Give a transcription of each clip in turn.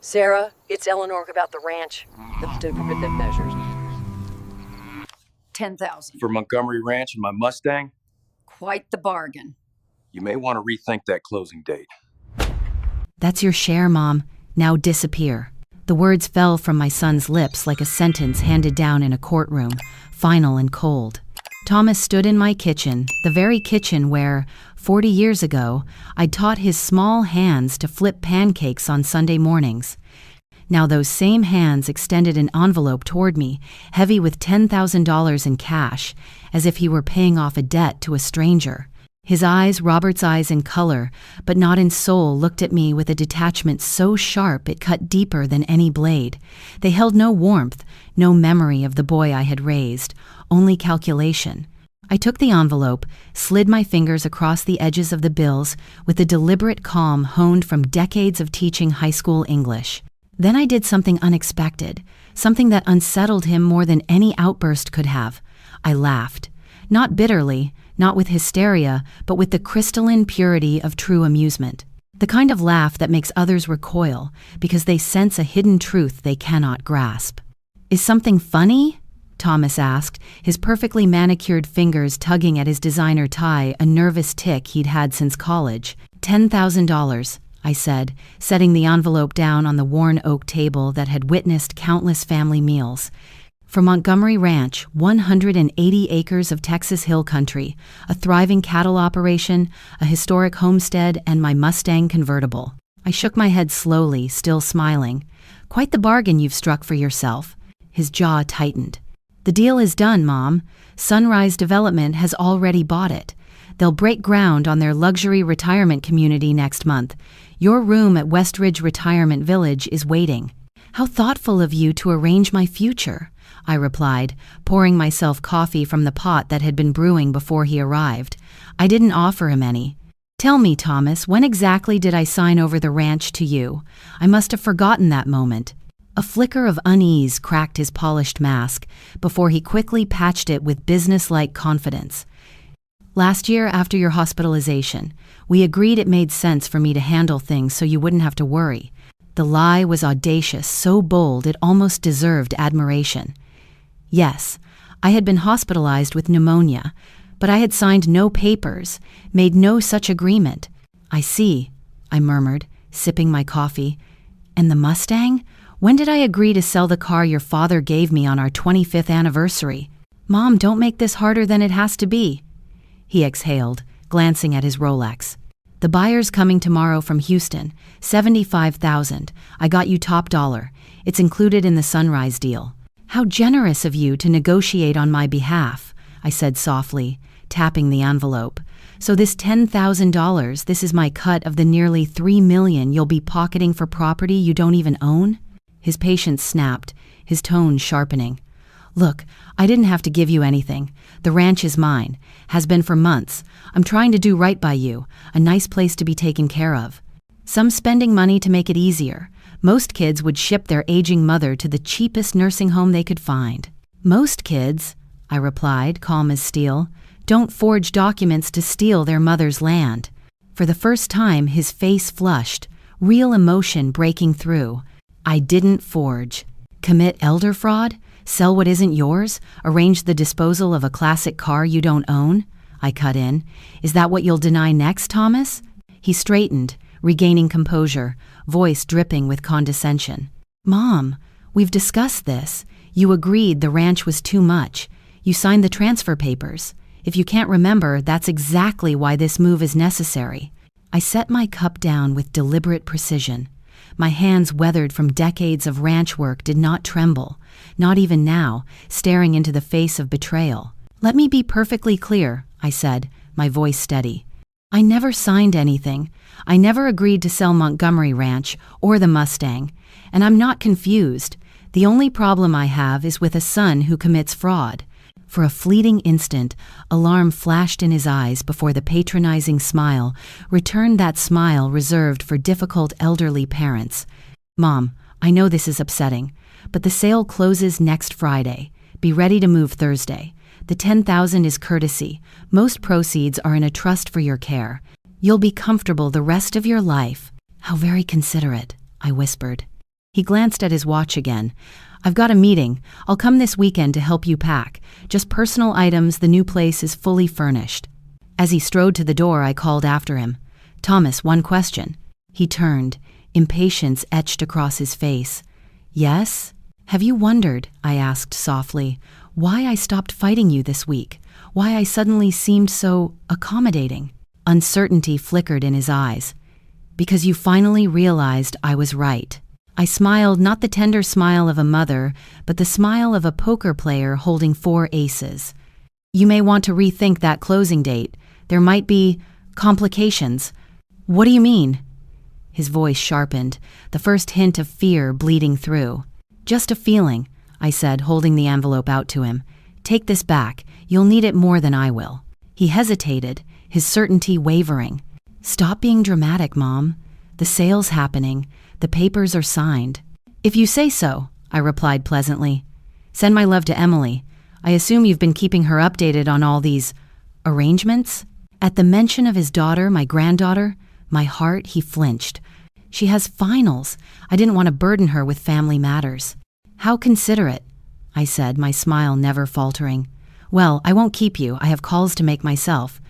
Sarah, it's Eleanor about the ranch. The measures. 10,000. For Montgomery Ranch and my Mustang? Quite the bargain. You may want to rethink that closing date. That's your share, Mom. Now disappear. The words fell from my son's lips like a sentence handed down in a courtroom, final and cold. Thomas stood in my kitchen, the very kitchen where, 40 years ago, I'd taught his small hands to flip pancakes on Sunday mornings. Now those same hands extended an envelope toward me, heavy with $10,000 in cash, as if he were paying off a debt to a stranger. His eyes, Robert's eyes in color, but not in soul, looked at me with a detachment so sharp it cut deeper than any blade. They held no warmth, no memory of the boy I had raised, only calculation. I took the envelope, slid my fingers across the edges of the bills with a deliberate calm honed from decades of teaching high school English. Then I did something unexpected, something that unsettled him more than any outburst could have. I laughed. Not bitterly, not with hysteria, but with the crystalline purity of true amusement. The kind of laugh that makes others recoil because they sense a hidden truth they cannot grasp. "Is something funny?" Thomas asked, his perfectly manicured fingers tugging at his designer tie, a nervous tic he'd had since college. $10,000, I said, setting the envelope down on the worn oak table that had witnessed countless family meals. For Montgomery Ranch, 180 acres of Texas Hill Country, a thriving cattle operation, a historic homestead, and my Mustang convertible. I shook my head slowly, still smiling. "Quite the bargain you've struck for yourself." His jaw tightened. "The deal is done, Mom. Sunrise Development has already bought it. They'll break ground on their luxury retirement community next month. Your room at Westridge Retirement Village is waiting." "How thoughtful of you to arrange my future," I replied, pouring myself coffee from the pot that had been brewing before he arrived. I didn't offer him any. "Tell me, Thomas, when exactly did I sign over the ranch to you? I must have forgotten that moment." A flicker of unease cracked his polished mask before he quickly patched it with business-like confidence. "Last year after your hospitalization, we agreed it made sense for me to handle things so you wouldn't have to worry." The lie was audacious, so bold it almost deserved admiration. Yes, I had been hospitalized with pneumonia, but I had signed no papers, made no such agreement. "I see," I murmured, sipping my coffee. "And the Mustang? When did I agree to sell the car your father gave me on our 25th anniversary?" "Mom, don't make this harder than it has to be." He exhaled, glancing at his Rolex. "The buyer's coming tomorrow from Houston, $75,000. I got you top dollar. It's included in the Sunrise deal." "How generous of you to negotiate on my behalf," I said softly, tapping the envelope. "So this $10,000, this is my cut of the nearly $3 million you'll be pocketing for property you don't even own?" His patience snapped, his tone sharpening. "Look, I didn't have to give you anything. The ranch is mine, has been for months. I'm trying to do right by you, a nice place to be taken care of. Some spending money to make it easier. Most kids would ship their aging mother to the cheapest nursing home they could find." "Most kids," I replied, calm as steel, "don't forge documents to steal their mother's land." For the first time, his face flushed, real emotion breaking through. "I didn't forge. Commit elder fraud? Sell what isn't yours? Arrange the disposal of a classic car you don't own?" I cut in. "Is that what you'll deny next, Thomas?" He straightened, regaining composure, voice dripping with condescension. "Mom, we've discussed this. You agreed the ranch was too much. You signed the transfer papers. If you can't remember, that's exactly why this move is necessary." I set my cup down with deliberate precision. My hands, weathered from decades of ranch work, did not tremble, not even now, staring into the face of betrayal. "Let me be perfectly clear," I said, my voice steady. "I never signed anything. I never agreed to sell Montgomery Ranch or the Mustang, and I'm not confused. The only problem I have is with a son who commits fraud." For a fleeting instant, alarm flashed in his eyes before the patronizing smile returned, that smile reserved for difficult elderly parents. "Mom, I know this is upsetting, but the sale closes next Friday. Be ready to move Thursday. The $10,000 is courtesy. Most proceeds are in a trust for your care. You'll be comfortable the rest of your life." "How very considerate," I whispered. He glanced at his watch again. "I've got a meeting. I'll come this weekend to help you pack. Just personal items, the new place is fully furnished." As he strode to the door, I called after him. "Thomas, one question." He turned, impatience etched across his face. "Yes?" "Have you wondered," I asked softly, "why I stopped fighting you this week? Why I suddenly seemed so accommodating?" Uncertainty flickered in his eyes. "Because you finally realized I was right." I smiled, not the tender smile of a mother, but the smile of a poker player holding 4 aces. "You may want to rethink that closing date. There might be complications." "What do you mean?" His voice sharpened, the first hint of fear bleeding through. "Just a feeling," I said, holding the envelope out to him. "Take this back. You'll need it more than I will." He hesitated, his certainty wavering. "Stop being dramatic, Mom. The sale's happening. The papers are signed." "If you say so," I replied pleasantly. "Send my love to Emily. I assume you've been keeping her updated on all these arrangements?" At the mention of his daughter, my granddaughter, my heart, he flinched. "She has finals. I didn't want to burden her with family matters." "How considerate," I said, my smile never faltering. "Well, I won't keep you. I have calls to make myself."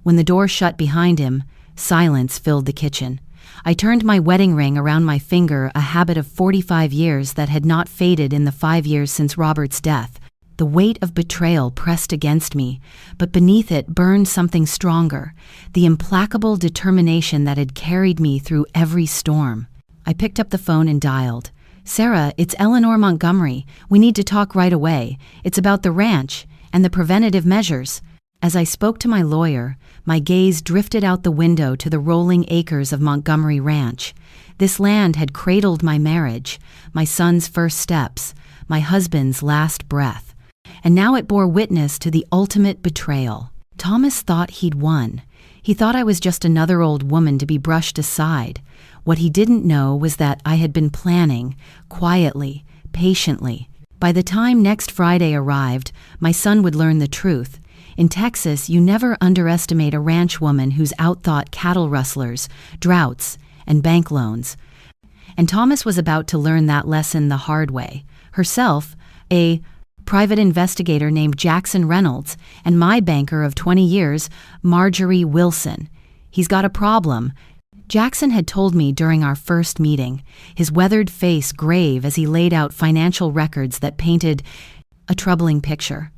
When the door shut behind him, silence filled the kitchen. I turned my wedding ring around my finger, a habit of 45 years that had not faded in the 5 years since Robert's death. The weight of betrayal pressed against me, but beneath it burned something stronger, the implacable determination that had carried me through every storm. I picked up the phone and dialed. "Sarah, it's Eleanor Montgomery. We need to talk right away. It's about the ranch and the preventative measures." As I spoke to my lawyer, my gaze drifted out the window to the rolling acres of Montgomery Ranch. This land had cradled my marriage, my son's first steps, my husband's last breath. And now it bore witness to the ultimate betrayal. Thomas thought he'd won. He thought I was just another old woman to be brushed aside. What he didn't know was that I had been planning, quietly, patiently. By the time next Friday arrived, my son would learn the truth. In Texas, you never underestimate a ranch woman who's outthought cattle rustlers, droughts, and bank loans. And Thomas was about to learn that lesson the hard way. Herself, a private investigator named Jackson Reynolds, and my banker of 20 years, Marjorie Wilson. "He's got a problem," Jackson had told me during our first meeting, his weathered face grave as he laid out financial records that painted a troubling picture.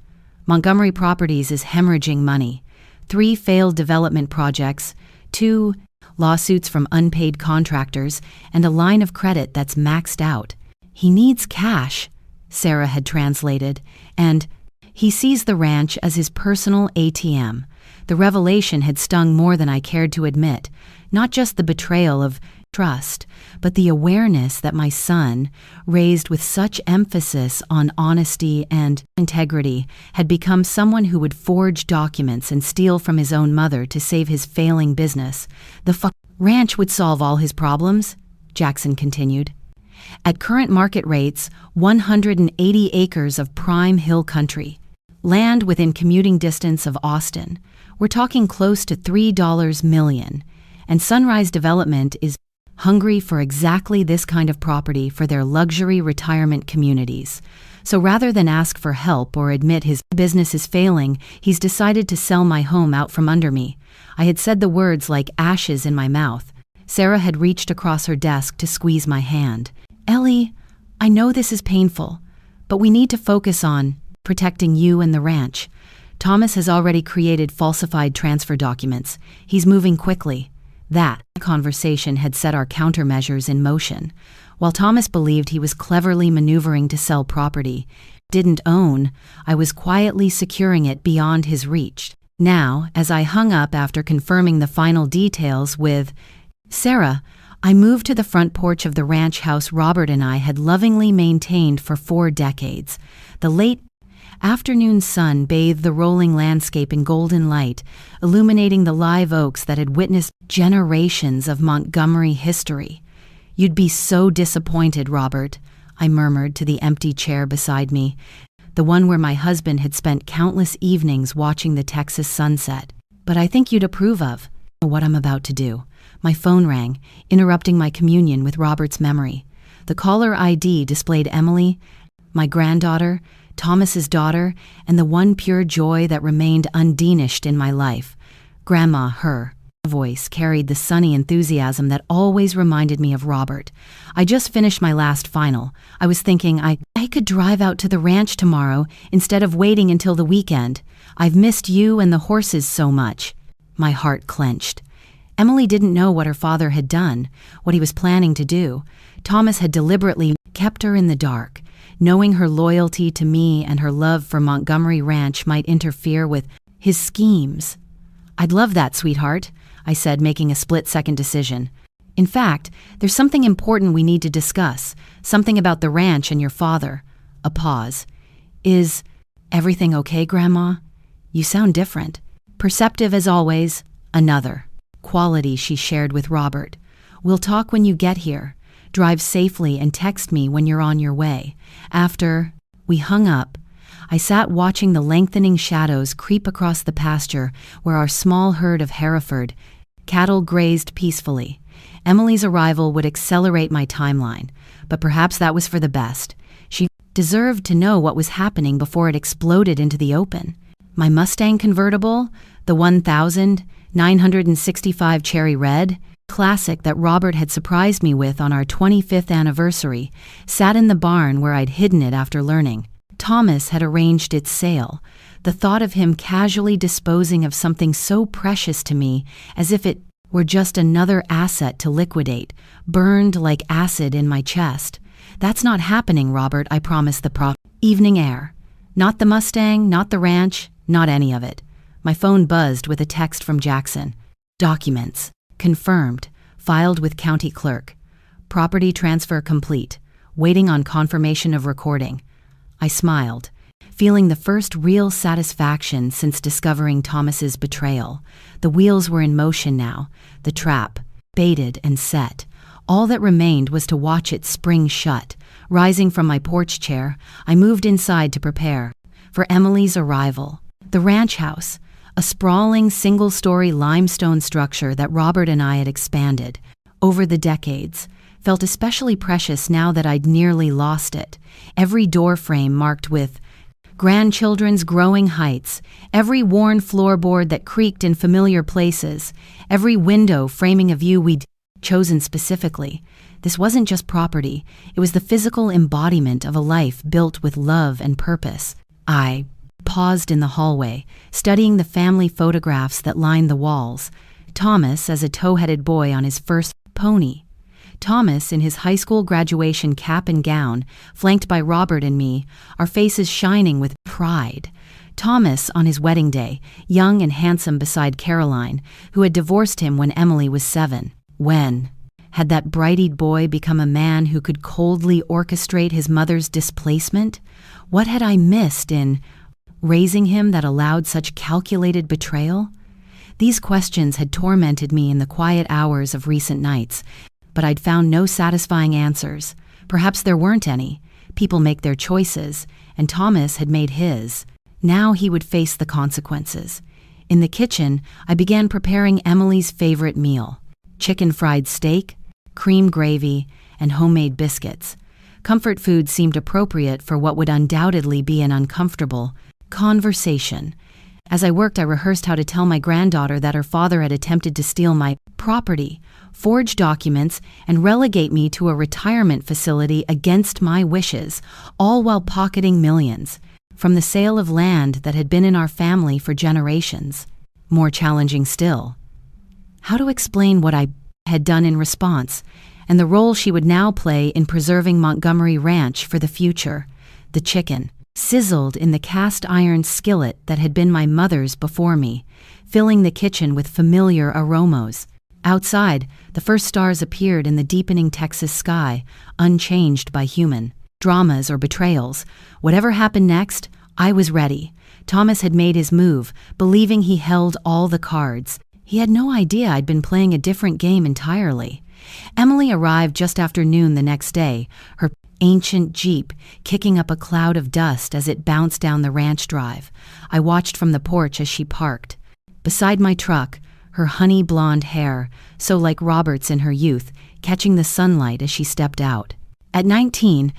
Montgomery Properties is hemorrhaging money. 3 failed development projects, 2 lawsuits from unpaid contractors, and a line of credit that's maxed out. "He needs cash," Sarah had translated, and he sees the ranch as his personal ATM. The revelation had stung more than I cared to admit, not just the betrayal of trust, but the awareness that my son, raised with such emphasis on honesty and integrity, had become someone who would forge documents and steal from his own mother to save his failing business. "The ranch would solve all his problems," Jackson continued. "At current market rates, 180 acres of prime hill country. Land within commuting distance of Austin. We're talking close to $3 million. And Sunrise Development is hungry for exactly this kind of property for their luxury retirement communities. So rather than ask for help or admit his business is failing, he's decided to sell my home out from under me." I had said the words like ashes in my mouth. Sarah had reached across her desk to squeeze my hand. "Ellie, I know this is painful, but we need to focus on protecting you and the ranch. Thomas has already created falsified transfer documents. He's moving quickly." That conversation had set our countermeasures in motion. While Thomas believed he was cleverly maneuvering to sell property didn't own, I was quietly securing it beyond his reach. Now, as I hung up after confirming the final details with Sarah, I moved to the front porch of the ranch house Robert and I had lovingly maintained for 4 decades. The late afternoon sun bathed the rolling landscape in golden light, illuminating the live oaks that had witnessed generations of Montgomery history. "You'd be so disappointed, Robert," I murmured to the empty chair beside me, the one where my husband had spent countless evenings watching the Texas sunset. "But I think you'd approve of what I'm about to do." My phone rang, interrupting my communion with Robert's memory. The caller ID displayed Emily, my granddaughter, Thomas's daughter, and the one pure joy that remained undiminished in my life. Grandma, her voice carried the sunny enthusiasm that always reminded me of Robert. I just finished my last final. I was thinking I could drive out to the ranch tomorrow instead of waiting until the weekend. I've missed you and the horses so much. My heart clenched. Emily didn't know what her father had done, what he was planning to do. Thomas had deliberately kept her in the dark, knowing her loyalty to me and her love for Montgomery Ranch might interfere with his schemes. I'd love that, sweetheart, I said, making a split-second decision. In fact, there's something important we need to discuss, something about the ranch and your father. A pause. Is everything okay, Grandma? You sound different. Perceptive as always. Another quality she shared with Robert. We'll talk when you get here. Drive safely and text me when you're on your way. After we hung up, I sat watching the lengthening shadows creep across the pasture where our small herd of Hereford cattle grazed peacefully. Emily's arrival would accelerate my timeline, but perhaps that was for the best. She deserved to know what was happening before it exploded into the open. My Mustang convertible, the 1965 Cherry Red, classic that Robert had surprised me with on our 25th anniversary, sat in the barn where I'd hidden it after learning Thomas had arranged its sale. The thought of him casually disposing of something so precious to me, as if it were just another asset to liquidate, burned like acid in my chest. That's not happening, Robert, I promised the evening air. Not the Mustang, not the ranch, not any of it. My phone buzzed with a text from Jackson. Documents. Confirmed. Filed with county clerk. Property transfer complete. Waiting on confirmation of recording. I smiled, feeling the first real satisfaction since discovering Thomas's betrayal. The wheels were in motion now, the trap, baited and set. All that remained was to watch it spring shut. Rising from my porch chair, I moved inside to prepare for Emily's arrival. The ranch house, a sprawling single-story limestone structure that Robert and I had expanded over the decades, felt especially precious now that I'd nearly lost it. Every door frame marked with grandchildren's growing heights, every worn floorboard that creaked in familiar places, every window framing a view we'd chosen specifically. This wasn't just property, it was the physical embodiment of a life built with love and purpose. I paused in the hallway, studying the family photographs that lined the walls. Thomas as a tow-headed boy on his first pony. Thomas in his high school graduation cap and gown, flanked by Robert and me, our faces shining with pride. Thomas on his wedding day, young and handsome beside Caroline, who had divorced him when Emily was 7. When had that bright-eyed boy become a man who could coldly orchestrate his mother's displacement? What had I missed in raising him that allowed such calculated betrayal? These questions had tormented me in the quiet hours of recent nights, but I'd found no satisfying answers. Perhaps there weren't any. People make their choices, and Thomas had made his. Now he would face the consequences. In the kitchen, I began preparing Emily's favorite meal: chicken fried steak, cream gravy, and homemade biscuits. Comfort food seemed appropriate for what would undoubtedly be an uncomfortable conversation. As I worked, I rehearsed how to tell my granddaughter that her father had attempted to steal my property, forge documents, and relegate me to a retirement facility against my wishes, all while pocketing millions from the sale of land that had been in our family for generations. More challenging still, how to explain what I had done in response, and the role she would now play in preserving Montgomery Ranch for the future. The chicken sizzled in the cast-iron skillet that had been my mother's before me, filling the kitchen with familiar aromas. Outside, the first stars appeared in the deepening Texas sky, unchanged by human dramas or betrayals. Whatever happened next, I was ready. Thomas had made his move, believing he held all the cards. He had no idea I'd been playing a different game entirely. Emily arrived just after noon the next day, her ancient Jeep kicking up a cloud of dust as it bounced down the ranch drive. I watched from the porch as she parked. Beside my truck, her honey blonde hair, so like Robert's in her youth, catching the sunlight as she stepped out. At 19,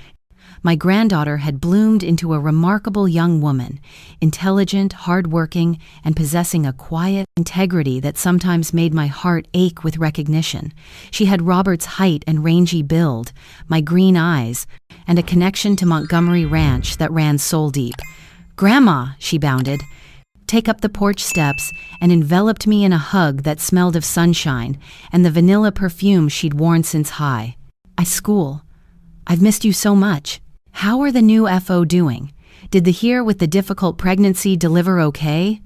my granddaughter had bloomed into a remarkable young woman, intelligent, hardworking, and possessing a quiet integrity that sometimes made my heart ache with recognition. She had Robert's height and rangy build, my green eyes, and a connection to Montgomery Ranch that ran soul deep. "Grandma," she bounded, take up the porch steps, and enveloped me in a hug that smelled of sunshine and the vanilla perfume she'd worn since high school. "I've missed you so much. How are the new FO doing? Did the here with the difficult pregnancy deliver okay?"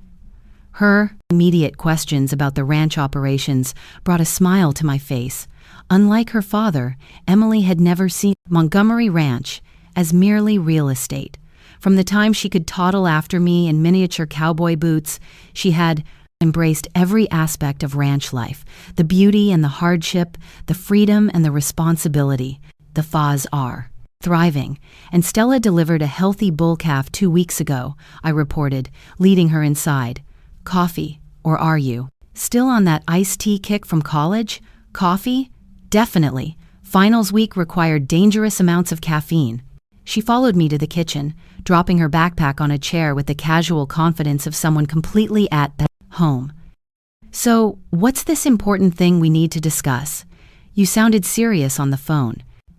Her immediate questions about the ranch operations brought a smile to my face. Unlike her father, Emily had never seen Montgomery Ranch as merely real estate. From the time she could toddle after me in miniature cowboy boots, she had embraced every aspect of ranch life, the beauty and the hardship, the freedom and the responsibility. The FAs are thriving, and Stella delivered a healthy bull calf 2 weeks ago, I reported, leading her inside. "Coffee, or are you still on that iced tea kick from college? Coffee? Definitely. Finals week required dangerous amounts of caffeine." She followed me to the kitchen, dropping her backpack on a chair with the casual confidence of someone completely at home. "So, what's this important thing we need to discuss? You sounded serious on the phone."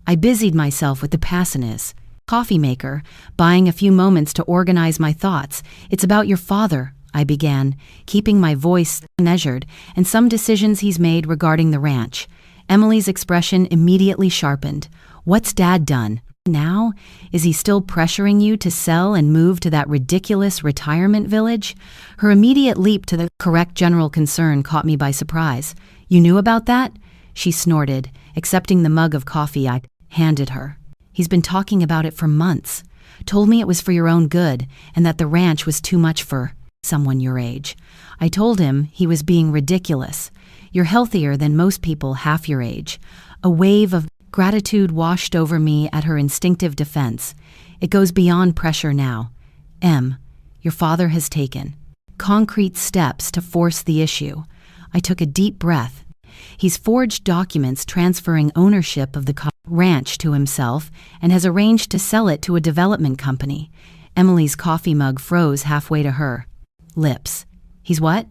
I busied myself with the passages. "Coffee maker, buying a few moments to organize my thoughts. It's about your father," I began, keeping my voice measured, "and some decisions he's made regarding the ranch." Emily's expression immediately sharpened. "What's Dad done now? Is he still pressuring you to sell and move to that ridiculous retirement village?" Her immediate leap to the correct general concern caught me by surprise. "You knew about that?" She snorted, accepting the mug of coffee I handed her. "He's been talking about it for months. Told me it was for your own good and that the ranch was too much for someone your age. I told him he was being ridiculous. You're healthier than most people half your age." A wave of gratitude washed over me at her instinctive defense. "It goes beyond pressure now. Your father has taken concrete steps to force the issue." I took a deep breath. "He's forged documents transferring ownership of the ranch to himself and has arranged to sell it to a development company." Emily's coffee mug froze halfway to her lips. "He's what?"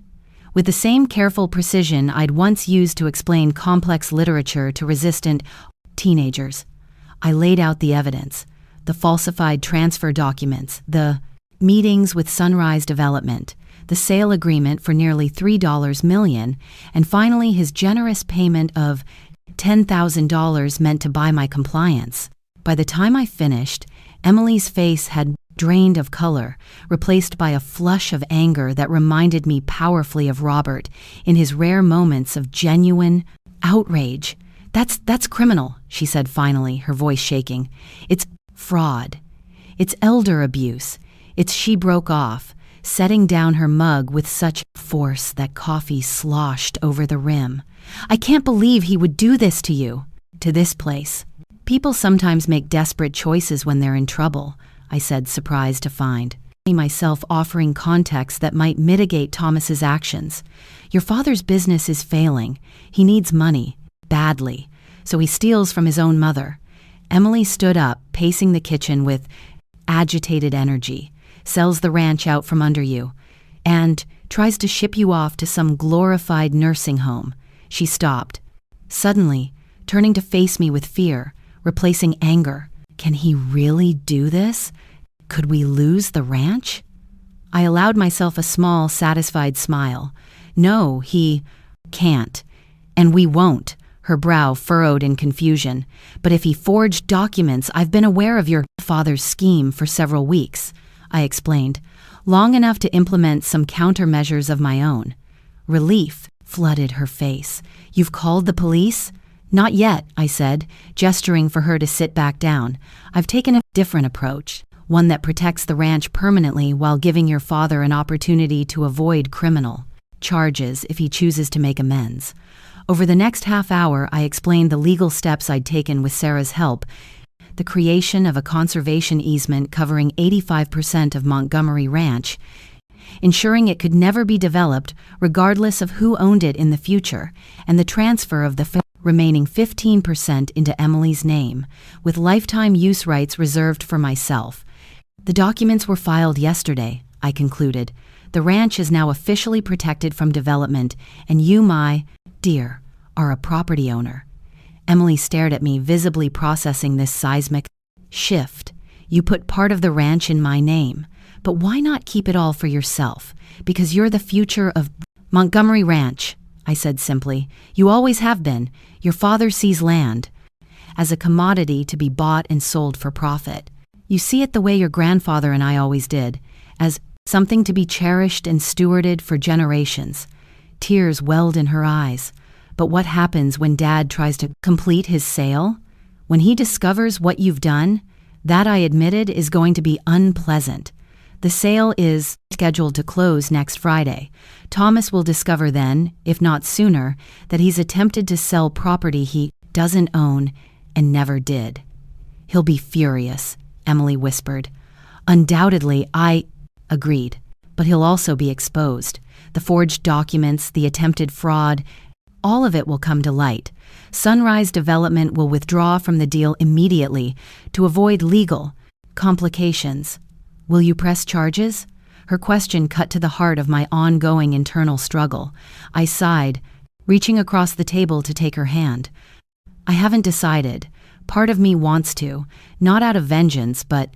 With the same careful precision I'd once used to explain complex literature to resistant teenagers, I laid out the evidence: the falsified transfer documents, the meetings with Sunrise Development, the sale agreement for nearly $3 million, and finally his generous payment of $10,000 meant to buy my compliance. By the time I finished, Emily's face had drained of color, replaced by a flush of anger that reminded me powerfully of Robert in his rare moments of genuine outrage. That's criminal," she said finally, her voice shaking. "It's fraud. It's elder abuse. She broke off, setting down her mug with such force that coffee sloshed over the rim. "I can't believe he would do this to you, to this place." "People sometimes make desperate choices when they're in trouble," I said, surprised to find myself offering context that might mitigate Thomas's actions. "Your father's business is failing. He needs money, badly, so he steals from his own mother." Emily stood up, pacing the kitchen with agitated energy. "Sells the ranch out from under you, and tries to ship you off to some glorified nursing home." She stopped, suddenly turning to face me with fear, replacing anger. "Can he really do this? Could we lose the ranch?" I allowed myself a small, satisfied smile. "No, he can't, and we won't." Her brow furrowed in confusion. "But if he forged documents, I've been aware of your father's scheme for several weeks," I explained, "long enough to implement some countermeasures of my own." Relief flooded her face. "You've called the police?" "Not yet," I said, gesturing for her to sit back down. "I've taken a different approach, one that protects the ranch permanently while giving your father an opportunity to avoid criminal charges if he chooses to make amends." Over the next half hour, I explained the legal steps I'd taken with Sarah's help: the creation of a conservation easement covering 85% of Montgomery Ranch, ensuring it could never be developed regardless of who owned it in the future, and the transfer of the remaining 15% into Emily's name, with lifetime use rights reserved for myself. The documents were filed yesterday, I concluded. The ranch is now officially protected from development, and you, my dear, are a property owner. Emily stared at me, visibly processing this seismic shift. You put part of the ranch in my name, but why not keep it all for yourself? Because you're the future of Montgomery Ranch, I said simply. You always have been. Your father sees land as a commodity to be bought and sold for profit. You see it the way your grandfather and I always did, as something to be cherished and stewarded for generations. Tears welled in her eyes. But what happens when Dad tries to complete his sale? When he discovers what you've done, that, I admitted, is going to be unpleasant. The sale is scheduled to close next Friday. Thomas will discover then, if not sooner, that he's attempted to sell property he doesn't own and never did. He'll be furious, Emily whispered. Undoubtedly, I agreed. But he'll also be exposed. The forged documents, the attempted fraud, all of it will come to light. Sunrise Development will withdraw from the deal immediately to avoid legal complications. Will you press charges? Her question cut to the heart of my ongoing internal struggle. I sighed, reaching across the table to take her hand. I haven't decided. Part of me wants to, not out of vengeance, but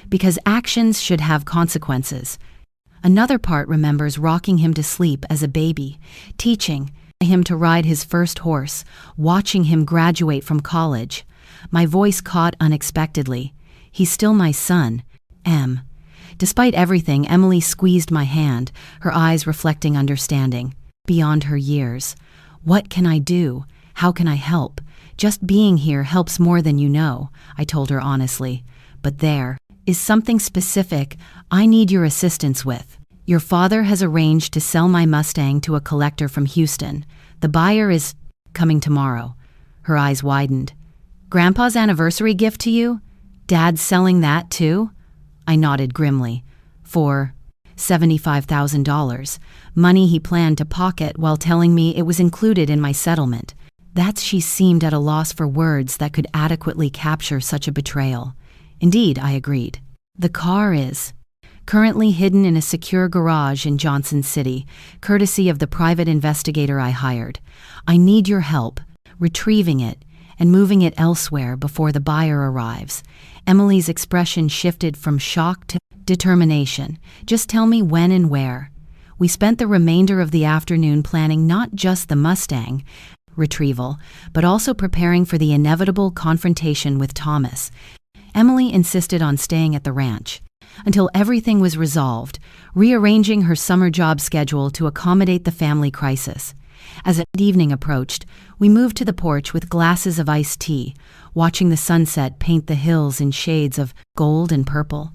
because actions should have consequences. Another part remembers rocking him to sleep as a baby, teaching him to ride his first horse, watching him graduate from college. My voice caught unexpectedly. He's still my son, Em. Despite everything, Emily squeezed my hand, her eyes reflecting understanding. Beyond her years. What can I do? How can I help? Just being here helps more than you know, I told her honestly. But there is something specific I need your assistance with. Your father has arranged to sell my Mustang to a collector from Houston. The buyer is coming tomorrow. Her eyes widened. Grandpa's anniversary gift to you? Dad's selling that too? I nodded grimly. For $75,000, money he planned to pocket while telling me it was included in my settlement. She seemed at a loss for words that could adequately capture such a betrayal. Indeed, I agreed. The car is currently hidden in a secure garage in Johnson City, courtesy of the private investigator I hired. I need your help retrieving it and moving it elsewhere before the buyer arrives. Emily's expression shifted from shock to determination. Just tell me when and where. We spent the remainder of the afternoon planning not just the Mustang retrieval, but also preparing for the inevitable confrontation with Thomas. Emily insisted on staying at the ranch until everything was resolved, rearranging her summer job schedule to accommodate the family crisis. As evening approached, we moved to the porch with glasses of iced tea, watching the sunset paint the hills in shades of gold and purple.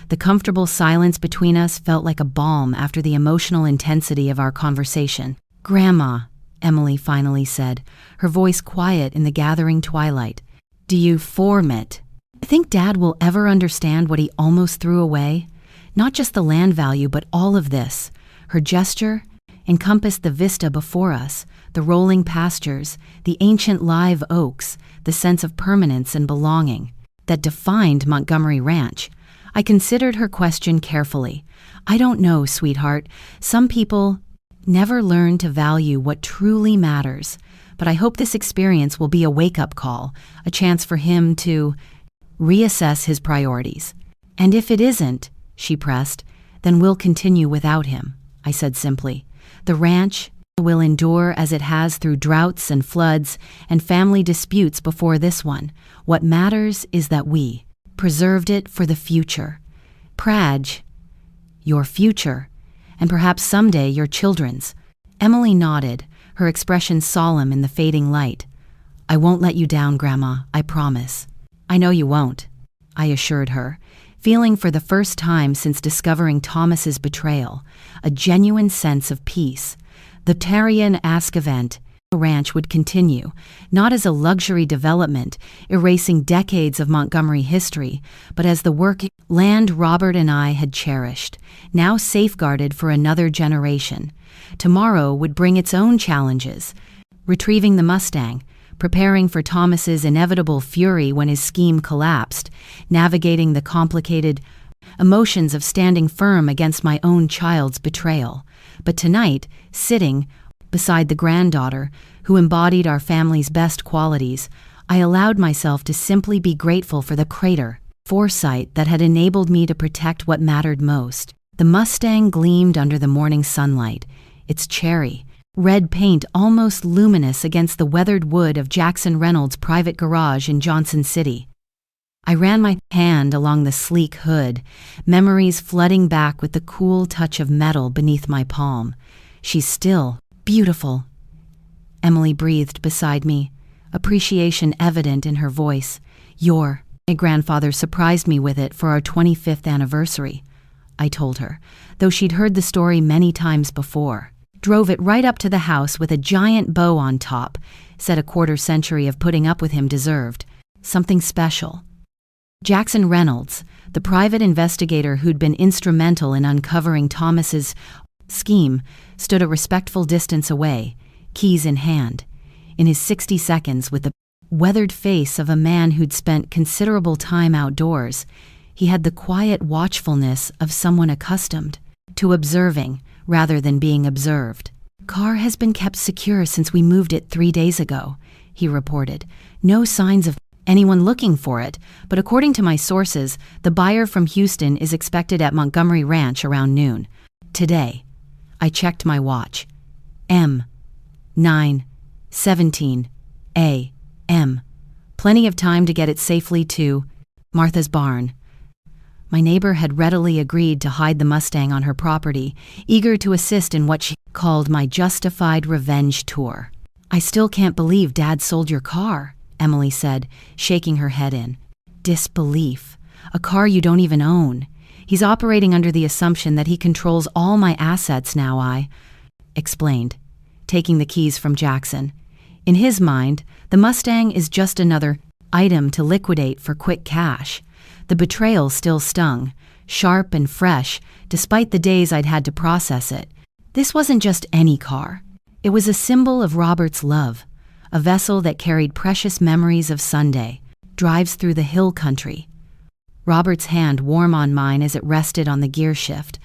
The comfortable silence between us felt like a balm after the emotional intensity of our conversation. Grandma, Emily finally said, her voice quiet in the gathering twilight. Do you think Dad will ever understand what he almost threw away? Not just the land value, but all of this. Her gesture encompassed the vista before us, the rolling pastures, the ancient live oaks, the sense of permanence and belonging that defined Montgomery Ranch. I considered her question carefully. I don't know, sweetheart. Some people never learn to value what truly matters, but I hope this experience will be a wake-up call, a chance for him to reassess his priorities. And if it isn't, she pressed, then we'll continue without him, I said simply. The ranch will endure as it has through droughts and floods and family disputes before this one. What matters is that we preserved it for the future. Praj, your future, and perhaps someday your children's. Emily nodded, her expression solemn in the fading light. I won't let you down, Grandma, I promise. I know you won't, I assured her, feeling for the first time since discovering Thomas's betrayal, a genuine sense of peace. The Tarian Ask event ranch would continue, not as a luxury development, erasing decades of Montgomery history, but as the land Robert and I had cherished, now safeguarded for another generation. Tomorrow would bring its own challenges. Retrieving the Mustang, preparing for Thomas's inevitable fury when his scheme collapsed, navigating the complicated emotions of standing firm against my own child's betrayal. But tonight, sitting beside the granddaughter, who embodied our family's best qualities, I allowed myself to simply be grateful for the foresight that had enabled me to protect what mattered most. The Mustang gleamed under the morning sunlight, its cherry red paint almost luminous against the weathered wood of Jackson Reynolds' private garage in Johnson City. I ran my hand along the sleek hood, memories flooding back with the cool touch of metal beneath my palm. "She's still beautiful," Emily breathed beside me, appreciation evident in her voice. My grandfather surprised me with it for our 25th anniversary," I told her, though she'd heard the story many times before. "Drove it right up to the house with a giant bow on top," said a quarter-century of putting up with him deserved. "Something special." Jackson Reynolds, the private investigator who'd been instrumental in uncovering Thomas's scheme, stood a respectful distance away, keys in hand. In his 60 seconds with the weathered face of a man who'd spent considerable time outdoors, he had the quiet watchfulness of someone accustomed to observing rather than being observed. "Car has been kept secure since we moved it 3 days ago," he reported. "No signs of anyone looking for it, but according to my sources, the buyer from Houston is expected at Montgomery Ranch around noon. Today." I checked my watch. 9:17 a.m. Plenty of time to get it safely to Martha's barn. My neighbor had readily agreed to hide the Mustang on her property, eager to assist in what she called my justified revenge tour. "I still can't believe Dad sold your car," Emily said, shaking her head in disbelief. "A car you don't even own. He's operating under the assumption that he controls all my assets now," I explained, taking the keys from Jackson. In his mind, the Mustang is just another item to liquidate for quick cash. The betrayal still stung, sharp and fresh, despite the days I'd had to process it. This wasn't just any car. It was a symbol of Robert's love, a vessel that carried precious memories of Sunday, drives through the hill country. Robert's hand warm on mine as it rested on the gear shift.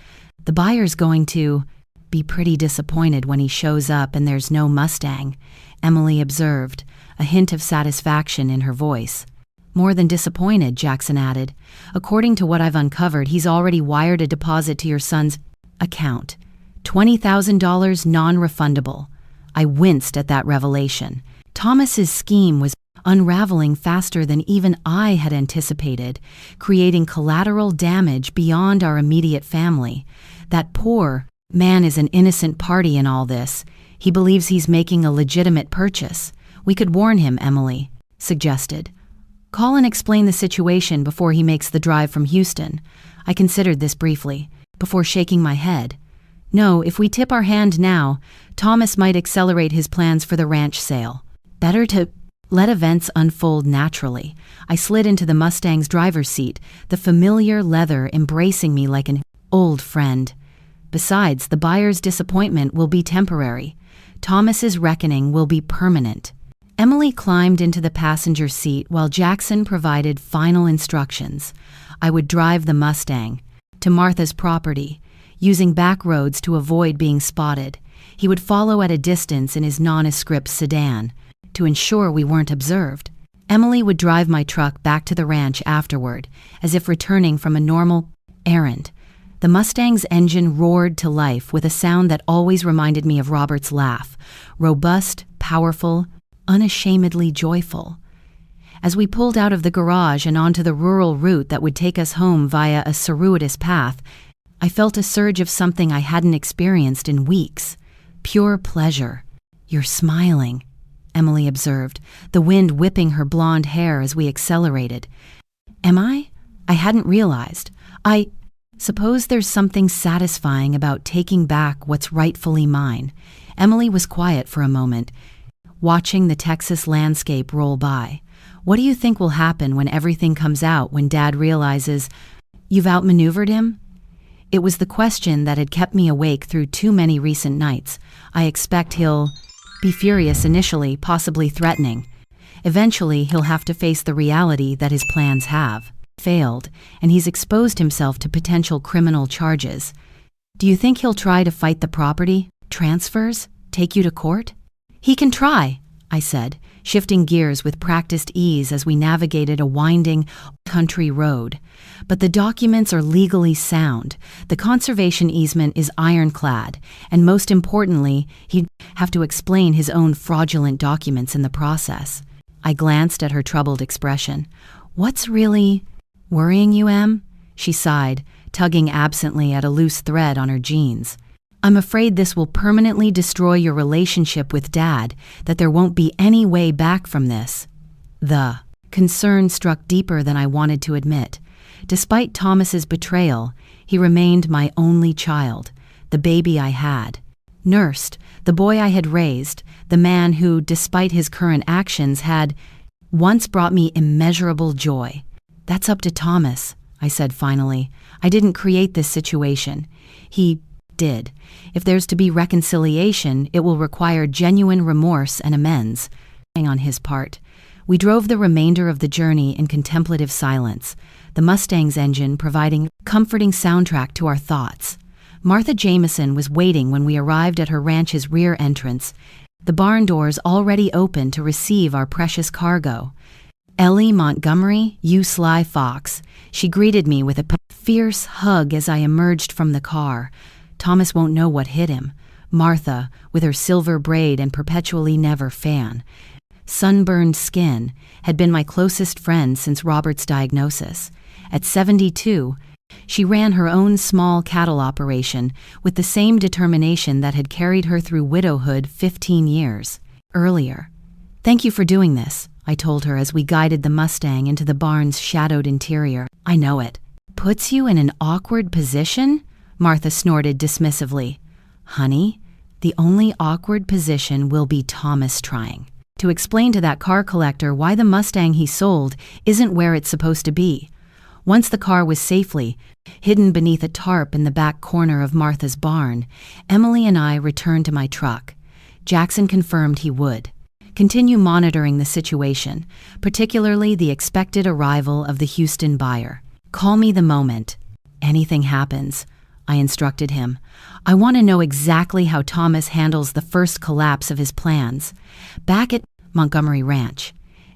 "The buyer's going to be pretty disappointed when he shows up and there's no Mustang," Emily observed, a hint of satisfaction in her voice. "More than disappointed," Jackson added. "According to what I've uncovered, he's already wired a deposit to your son's account. $20,000 non-refundable." I winced at that revelation. Thomas's scheme was unraveling faster than even I had anticipated, creating collateral damage beyond our immediate family. That poor man is an innocent party in all this. He believes he's making a legitimate purchase. "We could warn him," Emily suggested. "Call and explain the situation before he makes the drive from Houston." I considered this briefly, before shaking my head. No, if we tip our hand now, Thomas might accelerate his plans for the ranch sale. Better to let events unfold naturally. I slid into the Mustang's driver's seat, the familiar leather embracing me like an old friend. Besides, the buyer's disappointment will be temporary. Thomas's reckoning will be permanent. Emily climbed into the passenger seat while Jackson provided final instructions. I would drive the Mustang to Martha's property, using back roads to avoid being spotted. He would follow at a distance in his nondescript sedan to ensure we weren't observed. Emily would drive my truck back to the ranch afterward, as if returning from a normal errand. The Mustang's engine roared to life with a sound that always reminded me of Robert's laugh, robust, powerful, unashamedly joyful. As we pulled out of the garage and onto the rural route that would take us home via a circuitous path, I felt a surge of something I hadn't experienced in weeks. Pure pleasure. "You're smiling," Emily observed, the wind whipping her blonde hair as we accelerated. "Am I? I hadn't realized. I suppose there's something satisfying about taking back what's rightfully mine." Emily was quiet for a moment, watching the Texas landscape roll by. "What do you think will happen when everything comes out, when Dad realizes you've outmaneuvered him?" It was the question that had kept me awake through too many recent nights. "I expect he'll be furious initially, possibly threatening," Eventually, he'll have to face the reality that his plans have failed, and he's exposed himself to potential criminal charges. Do you think he'll try to fight the property, transfers, take you to court? He can try, I said, shifting gears with practiced ease as we navigated a winding country road. But the documents are legally sound. The conservation easement is ironclad, and most importantly, he'd have to explain his own fraudulent documents in the process. I glanced at her troubled expression. What's really worrying you, Em? She sighed, tugging absently at a loose thread on her jeans. I'm afraid this will permanently destroy your relationship with Dad, that there won't be any way back from this. The concern struck deeper than I wanted to admit. Despite Thomas's betrayal, he remained my only child, the baby I had nursed, the boy I had raised, the man who, despite his current actions, had once brought me immeasurable joy. That's up to Thomas, I said finally. I didn't create this situation. He did. If there's to be reconciliation, it will require genuine remorse and amends on his part. We drove the remainder of the journey in contemplative silence, the Mustang's engine providing a comforting soundtrack to our thoughts. Martha Jameson was waiting when we arrived at her ranch's rear entrance, the barn doors already open to receive our precious cargo. Ellie Montgomery, you sly fox. She greeted me with a fierce hug as I emerged from the car. Thomas won't know what hit him. Martha, with her silver braid and perpetually never fan, sunburned skin, had been my closest friend since Robert's diagnosis. At 72, she ran her own small cattle operation with the same determination that had carried her through widowhood 15 years earlier. Thank you for doing this, I told her as we guided the Mustang into the barn's shadowed interior. I know it. Puts you in an awkward position? Martha snorted dismissively. Honey, the only awkward position will be Thomas trying to explain to that car collector why the Mustang he sold isn't where it's supposed to be. Once the car was safely hidden beneath a tarp in the back corner of Martha's barn, Emily and I returned to my truck. Jackson confirmed he would continue monitoring the situation, particularly the expected arrival of the Houston buyer. Call me the moment anything happens, I instructed him. I want to know exactly how Thomas handles the first collapse of his plans. Back at Montgomery Ranch,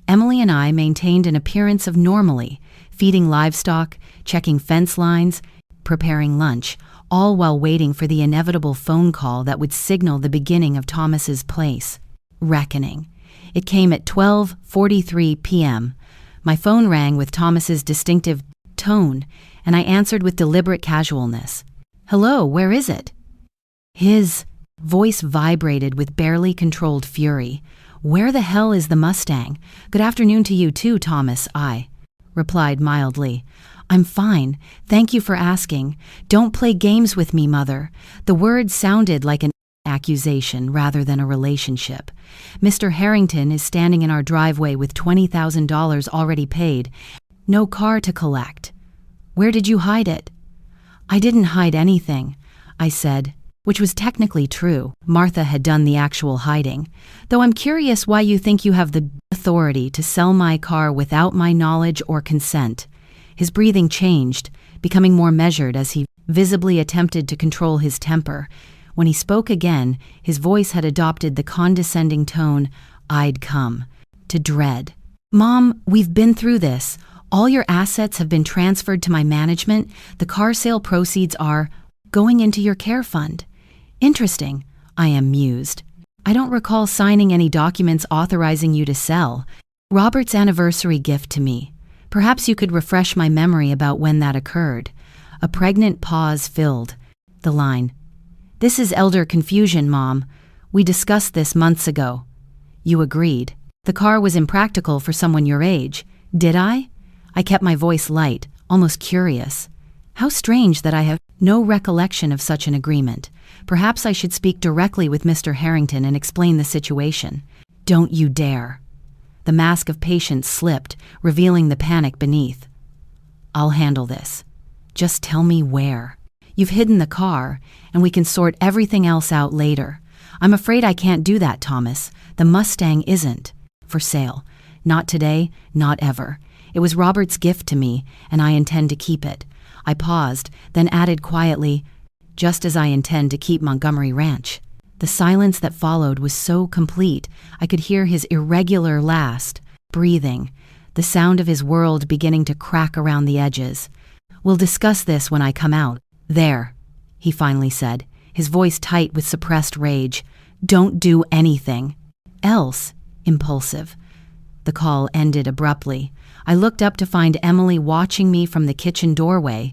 Emily and I maintained an appearance of normalcy, feeding livestock, checking fence lines, preparing lunch, all while waiting for the inevitable phone call that would signal the beginning of Thomas's place. Reckoning. It came at 12:43 p.m. My phone rang with Thomas's distinctive tone, and I answered with deliberate casualness. Hello, where is it? His voice vibrated with barely controlled fury. Where the hell is the Mustang? Good afternoon to you too, Thomas, I replied mildly. I'm fine. Thank you for asking. Don't play games with me, Mother. The word sounded like an accusation rather than a relationship. Mr. Harrington is standing in our driveway with $20,000 already paid. No car to collect. Where did you hide it? I didn't hide anything, I said, which was technically true. Martha had done the actual hiding. Though I'm curious why you think you have the authority to sell my car without my knowledge or consent. His breathing changed, becoming more measured as he visibly attempted to control his temper. When he spoke again, his voice had adopted the condescending tone I'd come to dread. Mom, we've been through this. All your assets have been transferred to my management. The car sale proceeds are going into your care fund. Interesting, I mused. I don't recall signing any documents authorizing you to sell. Robert's anniversary gift to me. Perhaps you could refresh my memory about when that occurred. A pregnant pause filled the line. This is elder confusion, Mom. We discussed this months ago. You agreed. The car was impractical for someone your age. Did I? I kept my voice light, almost curious. How strange that I have no recollection of such an agreement. Perhaps I should speak directly with Mr. Harrington and explain the situation. Don't you dare. The mask of patience slipped, revealing the panic beneath. I'll handle this. Just tell me where. You've hidden the car, and we can sort everything else out later. I'm afraid I can't do that, Thomas. The Mustang isn't for sale. Not today, not ever. It was Robert's gift to me, and I intend to keep it. I paused, then added quietly, just as I intend to keep Montgomery Ranch. The silence that followed was so complete, I could hear his irregular last, breathing, the sound of his world beginning to crack around the edges. We'll discuss this when I come out. There, he finally said, his voice tight with suppressed rage. Don't do anything. Else. Impulsive. The call ended abruptly. I looked up to find Emily watching me from the kitchen doorway,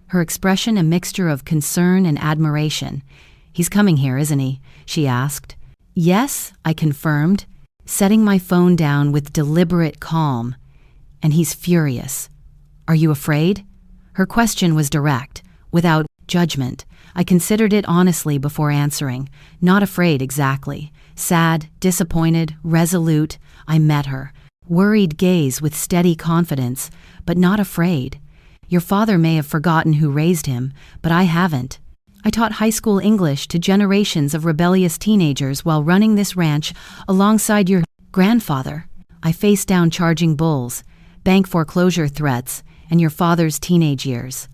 her expression a mixture of concern and admiration. He's coming here, isn't he? She asked. Yes, I confirmed, setting my phone down with deliberate calm. And he's furious. Are you afraid? Her question was direct, without judgment. I considered it honestly before answering. Not afraid exactly. Sad, disappointed, resolute, I met her. Worried gaze with steady confidence, but not afraid. Your father may have forgotten who raised him, but I haven't. I taught high school English to generations of rebellious teenagers while running this ranch alongside your grandfather. I faced down charging bulls, bank foreclosure threats, and your father's teenage years.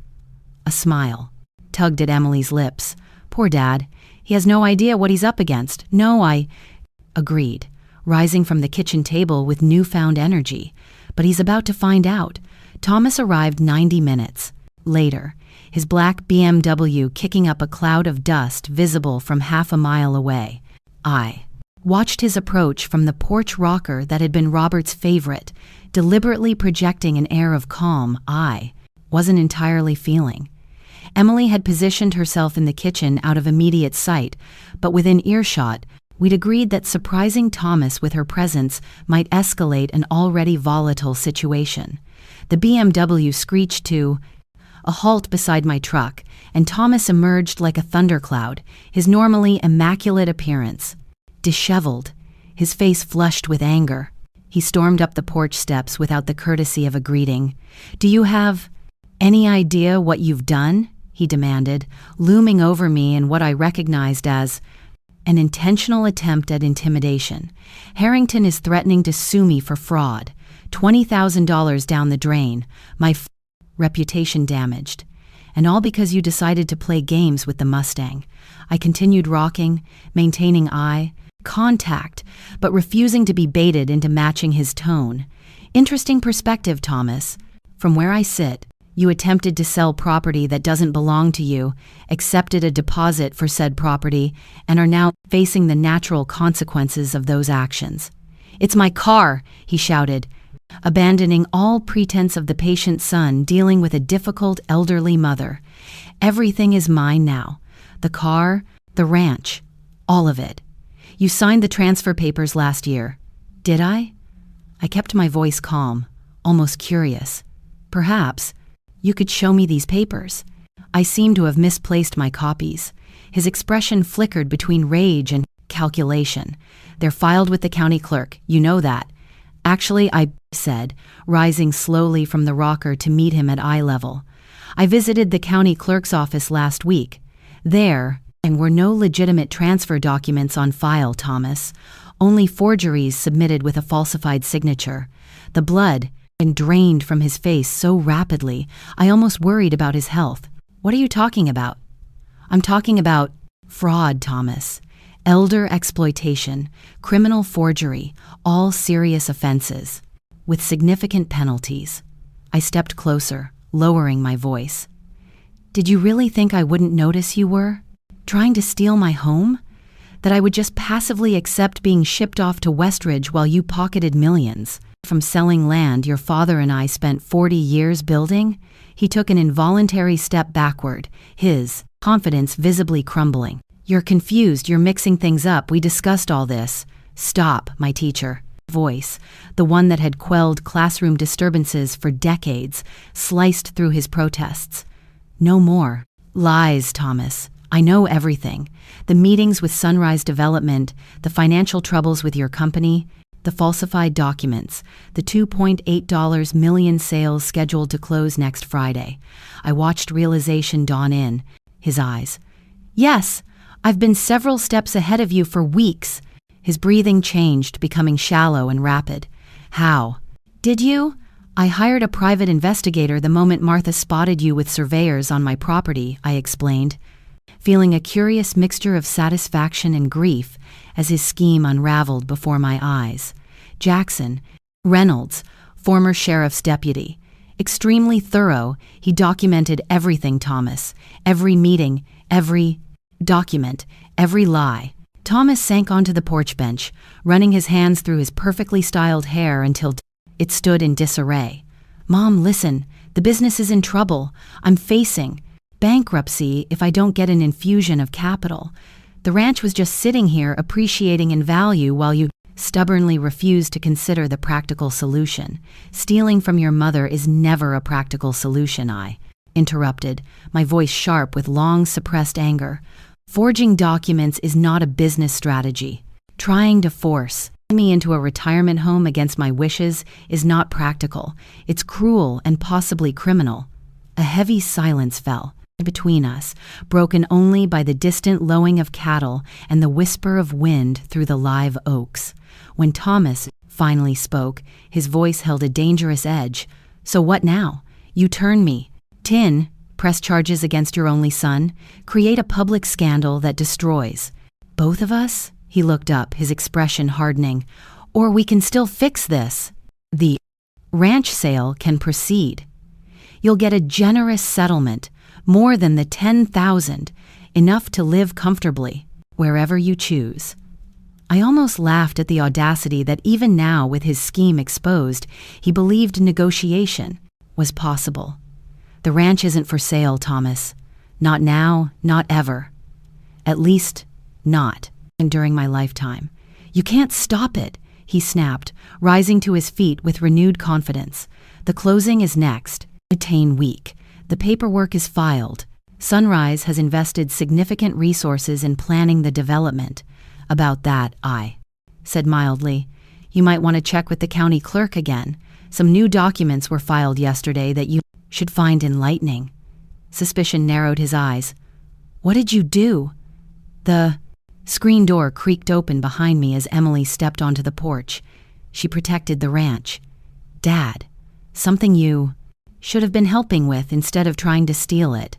A smile tugged at Emily's lips. Poor Dad. He has no idea what he's up against. No, I agreed, rising from the kitchen table with newfound energy. But he's about to find out. Thomas arrived 90 minutes later, his black BMW kicking up a cloud of dust visible from half a mile away. I watched his approach from the porch rocker that had been Robert's favorite, deliberately projecting an air of calm I wasn't entirely feeling. Emily had positioned herself in the kitchen out of immediate sight, but within earshot, we'd agreed that surprising Thomas with her presence might escalate an already volatile situation. The BMW screeched to a halt beside my truck, and Thomas emerged like a thundercloud, his normally immaculate appearance disheveled, his face flushed with anger. He stormed up the porch steps without the courtesy of a greeting. Do you have any idea what you've done? He demanded, looming over me in what I recognized as an intentional attempt at intimidation. Harrington is threatening to sue me for fraud. $20,000 down the drain. My reputation damaged. And all because you decided to play games with the Mustang. I continued rocking, maintaining eye contact, but refusing to be baited into matching his tone. Interesting perspective, Thomas. From where I sit, you attempted to sell property that doesn't belong to you, accepted a deposit for said property, and are now facing the natural consequences of those actions. It's my car, he shouted, abandoning all pretense of the patient son dealing with a difficult elderly mother. Everything is mine now. The car, the ranch, all of it. You signed the transfer papers last year. Did I? I kept my voice calm, almost curious. Perhaps you could show me these papers. I seemed to have misplaced my copies. His expression flickered between rage and calculation. They're filed with the county clerk, you know that. Actually, I said, rising slowly from the rocker to meet him at eye level. I visited the county clerk's office last week. There were no legitimate transfer documents on file, Thomas. Only forgeries submitted with a falsified signature. The blood drained from his face so rapidly, I almost worried about his health. What are you talking about? I'm talking about fraud, Thomas. Elder exploitation, criminal forgery, all serious offenses, with significant penalties. I stepped closer, lowering my voice. Did you really think I wouldn't notice you were? Trying to steal my home? That I would just passively accept being shipped off to Westridge while you pocketed millions? From selling land your father and I spent 40 years building? He took an involuntary step backward, his confidence visibly crumbling. You're confused, you're mixing things up, we discussed all this. Stop, my teacher. Voice, the one that had quelled classroom disturbances for decades, sliced through his protests. No more. Lies, Thomas. I know everything. The meetings with Sunrise Development, the financial troubles with your company, the falsified documents, the $2.8 million sales scheduled to close next Friday. I watched realization dawn in his eyes. Yes, I've been several steps ahead of you for weeks. His breathing changed, becoming shallow and rapid. How? Did you? I hired a private investigator the moment Martha spotted you with surveyors on my property, I explained, feeling a curious mixture of satisfaction and grief as his scheme unraveled before my eyes. Jackson Reynolds, former sheriff's deputy. Extremely thorough, he documented everything, Thomas. Every meeting, every document, every lie. Thomas sank onto the porch bench, running his hands through his perfectly styled hair until it stood in disarray. Mom, listen, the business is in trouble. I'm facing bankruptcy if I don't get an infusion of capital. The ranch was just sitting here appreciating in value while you stubbornly refused to consider the practical solution. Stealing from your mother is never a practical solution, I interrupted, my voice sharp with long suppressed anger. Forging documents is not a business strategy. Trying to force me into a retirement home against my wishes is not practical. It's cruel and possibly criminal. A heavy silence fell between us, broken only by the distant lowing of cattle and the whisper of wind through the live oaks. When Thomas finally spoke, his voice held a dangerous edge. So what now? You turn me. Press charges against your only son. Create a public scandal that destroys both of us? He looked up, his expression hardening. Or we can still fix this. The ranch sale can proceed. You'll get a generous settlement, more than the $10,000, enough to live comfortably, wherever you choose. I almost laughed at the audacity that even now, with his scheme exposed, he believed negotiation was possible. The ranch isn't for sale, Thomas. Not now, not ever. At least, not during my lifetime. You can't stop it, he snapped, rising to his feet with renewed confidence. The closing is next. Attain week. The paperwork is filed. Sunrise has invested significant resources in planning the development. About that, I said mildly. You might want to check with the county clerk again. Some new documents were filed yesterday that you should find enlightening. Suspicion narrowed his eyes. What did you do? The screen door creaked open behind me as Emily stepped onto the porch. She protected the ranch. Dad, something you should have been helping with instead of trying to steal it.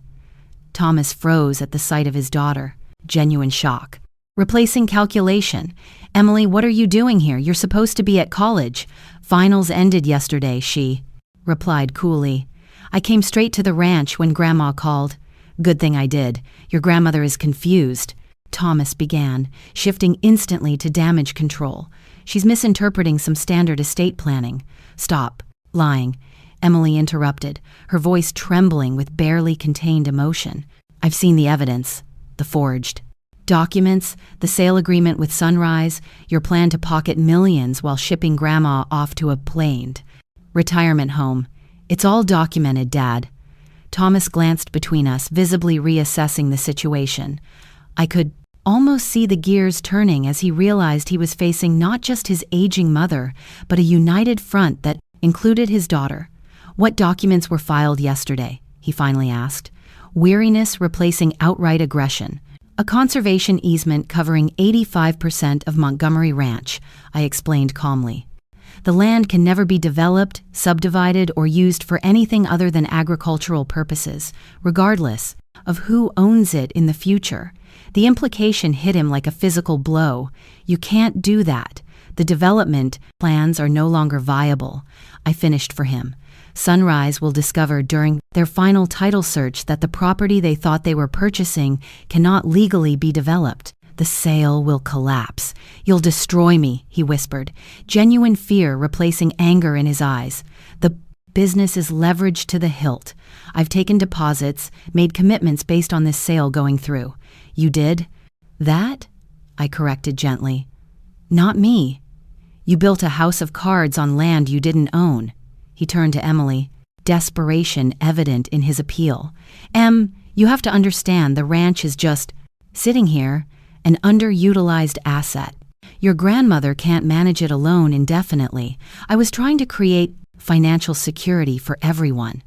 Thomas froze at the sight of his daughter. Genuine shock. Replacing calculation. Emily, what are you doing here? You're supposed to be at college. Finals ended yesterday, she replied coolly. I came straight to the ranch when Grandma called. Good thing I did. Your grandmother is confused, Thomas began, shifting instantly to damage control. She's misinterpreting some standard estate planning. Stop lying, Emily interrupted, her voice trembling with barely contained emotion. I've seen the evidence. The forged documents, the sale agreement with Sunrise, your plan to pocket millions while shipping Grandma off to a planned retirement home. It's all documented, Dad. Thomas glanced between us, visibly reassessing the situation. I could almost see the gears turning as he realized he was facing not just his aging mother, but a united front that included his daughter. What documents were filed yesterday? He finally asked. Weariness replacing outright aggression. A conservation easement covering 85% of Montgomery Ranch, I explained calmly. The land can never be developed, subdivided, or used for anything other than agricultural purposes, regardless of who owns it in the future. The implication hit him like a physical blow. You can't do that. The development plans are no longer viable. I finished for him. Sunrise will discover during their final title search that the property they thought they were purchasing cannot legally be developed. The sale will collapse. You'll destroy me, he whispered, genuine fear replacing anger in his eyes. The business is leveraged to the hilt. I've taken deposits, made commitments based on this sale going through. You did? That? I corrected gently. Not me. You built a house of cards on land you didn't own. He turned to Emily, desperation evident in his appeal. You have to understand the ranch is just sitting here, an underutilized asset. Your grandmother can't manage it alone indefinitely. I was trying to create financial security for everyone.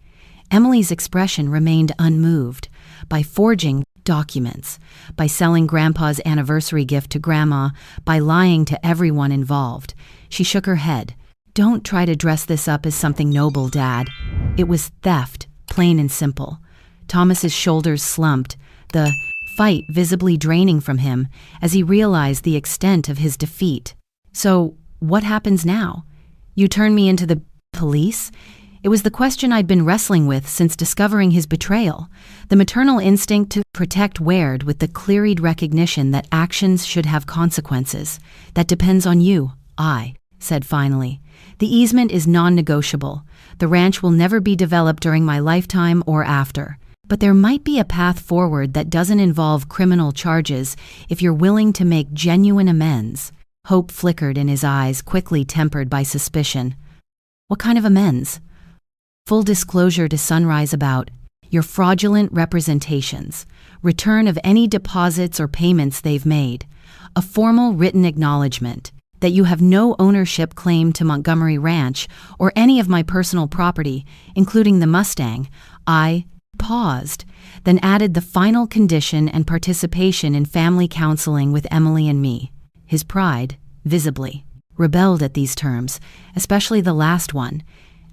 Emily's expression remained unmoved. By forging documents, by selling Grandpa's anniversary gift to Grandma, by lying to everyone involved. She shook her head. Don't try to dress this up as something noble, Dad. It was theft, plain and simple. Thomas's shoulders slumped, the fight visibly draining from him as he realized the extent of his defeat. So, what happens now? You turn me into the police? It was the question I'd been wrestling with since discovering his betrayal. The maternal instinct to protect Ward with the clear-eyed recognition that actions should have consequences. That depends on you, I said finally. The easement is non-negotiable. The ranch will never be developed during my lifetime or after. But there might be a path forward that doesn't involve criminal charges if you're willing to make genuine amends. Hope flickered in his eyes, quickly tempered by suspicion. What kind of amends? Full disclosure to Sunrise about your fraudulent representations, return of any deposits or payments they've made, a formal written acknowledgement that you have no ownership claim to Montgomery Ranch or any of my personal property, including the Mustang. I paused, then added the final condition and participation in family counseling with Emily and me. His pride, visibly, rebelled at these terms, especially the last one.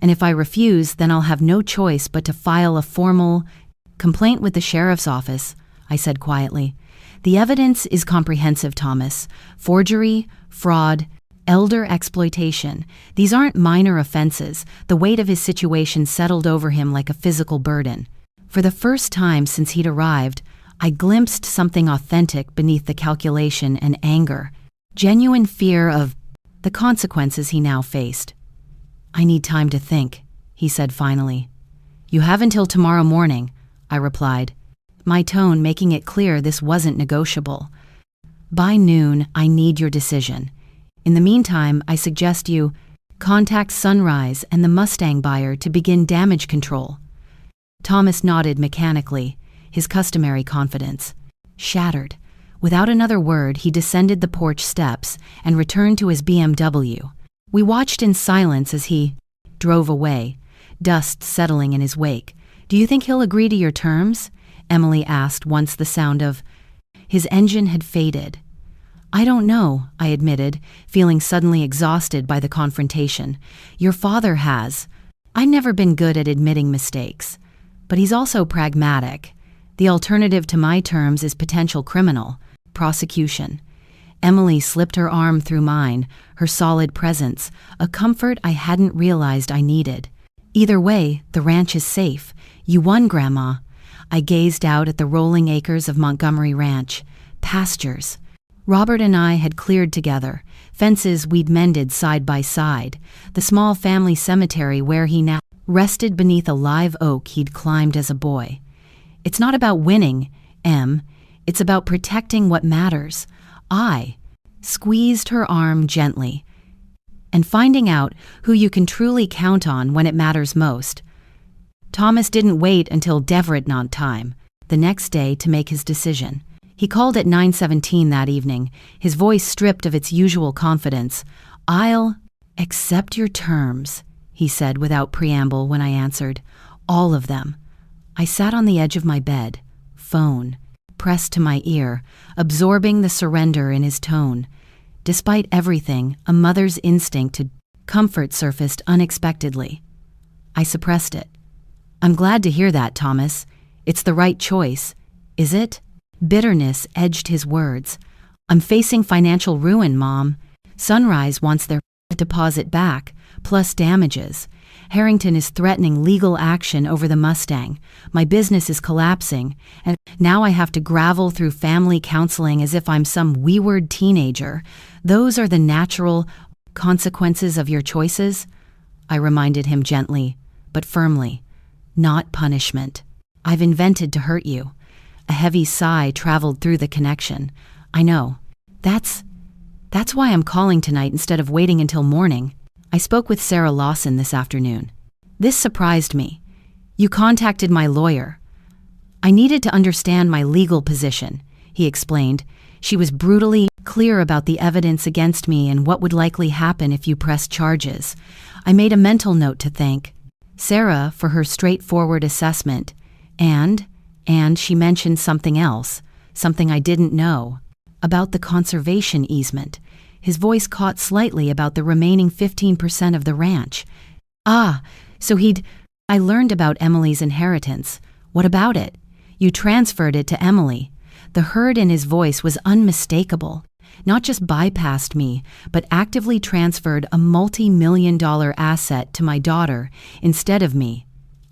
And if I refuse, then I'll have no choice but to file a formal complaint with the sheriff's office, I said quietly. The evidence is comprehensive, Thomas. Forgery, fraud, elder exploitation. These aren't minor offenses. The weight of his situation settled over him like a physical burden. For the first time since he'd arrived, I glimpsed something authentic beneath the calculation and anger. Genuine fear of the consequences he now faced. I need time to think, he said finally. You have until tomorrow morning, I replied, my tone making it clear this wasn't negotiable. By noon, I need your decision. In the meantime, I suggest you contact Sunrise and the Mustang buyer to begin damage control. Thomas nodded mechanically, his customary confidence. Shattered. Without another word, he descended the porch steps and returned to his BMW. We watched in silence as he drove away, dust settling in his wake. Do you think he'll agree to your terms? Emily asked once the sound of his engine had faded. I don't know, I admitted, feeling suddenly exhausted by the confrontation. Your father has. I've never been good at admitting mistakes. But he's also pragmatic. The alternative to my terms is potential criminal prosecution. Emily slipped her arm through mine, her solid presence, a comfort I hadn't realized I needed. Either way, the ranch is safe. You won, Grandma. I gazed out at the rolling acres of Montgomery Ranch. Pastures. Robert and I had cleared together, fences we'd mended side by side, the small family cemetery where he now rested beneath a live oak he'd climbed as a boy. It's not about winning, Em. It's about protecting what matters. I squeezed her arm gently, and finding out who you can truly count on when it matters most. Thomas didn't wait until Deverett time, the next day, to make his decision. He called at 9:17 that evening, his voice stripped of its usual confidence. I'll accept your terms, he said without preamble when I answered. All of them. I sat on the edge of my bed, phone pressed to my ear, absorbing the surrender in his tone. Despite everything, a mother's instinct to comfort surfaced unexpectedly. I suppressed it. I'm glad to hear that, Thomas. It's the right choice. Is it? Bitterness edged his words. I'm facing financial ruin, Mom. Sunrise wants their deposit back, plus damages. Harrington is threatening legal action over the Mustang. My business is collapsing, and now I have to gravel through family counseling as if I'm some wayward teenager. Those are the natural consequences of your choices, I reminded him gently, but firmly. Not punishment. I've invented to hurt you. A heavy sigh traveled through the connection. I know. That's why I'm calling tonight instead of waiting until morning. I spoke with Sarah Lawson this afternoon. This surprised me. You contacted my lawyer. I needed to understand my legal position, he explained. She was brutally clear about the evidence against me and what would likely happen if you pressed charges. I made a mental note to thank Sarah for her straightforward assessment, and she mentioned something else, something I didn't know, about the conservation easement. His voice caught slightly about the remaining 15% of the ranch. Ah, so I learned about Emily's inheritance. What about it? You transferred it to Emily. The hurt in his voice was unmistakable. Not just bypassed me, but actively transferred a multi-million-dollar asset to my daughter instead of me.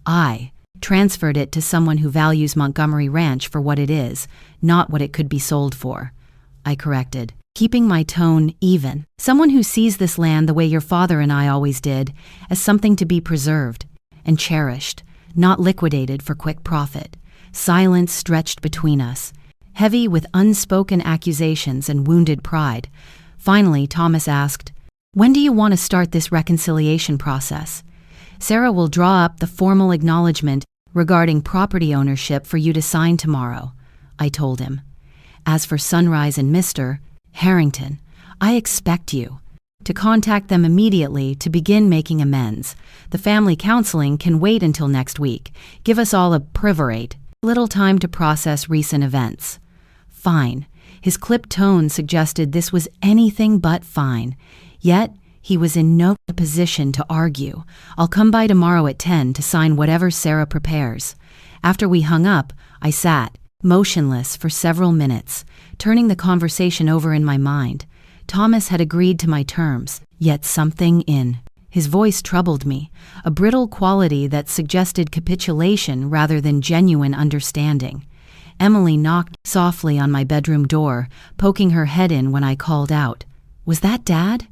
I transferred it to someone who values Montgomery Ranch for what it is, not what it could be sold for. I corrected, keeping my tone even. Someone who sees this land the way your father and I always did, as something to be preserved and cherished, not liquidated for quick profit. Silence stretched between us, heavy with unspoken accusations and wounded pride. Finally, Thomas asked, "When do you want to start this reconciliation process?" "Sarah will draw up the formal acknowledgement regarding property ownership for you to sign tomorrow," I told him. "As for Sunrise and Mr. Harrington, I expect you to contact them immediately to begin making amends. The family counseling can wait until next week. Give us all a private little time to process recent events." Fine. His clipped tone suggested this was anything but fine. Yet, he was in no position to argue. "I'll come by tomorrow at 10 to sign whatever Sarah prepares." After we hung up, I sat, motionless for several minutes, turning the conversation over in my mind. Thomas had agreed to my terms, yet something in his voice troubled me, a brittle quality that suggested capitulation rather than genuine understanding. Emily knocked softly on my bedroom door, poking her head in when I called out, "Was that Dad?"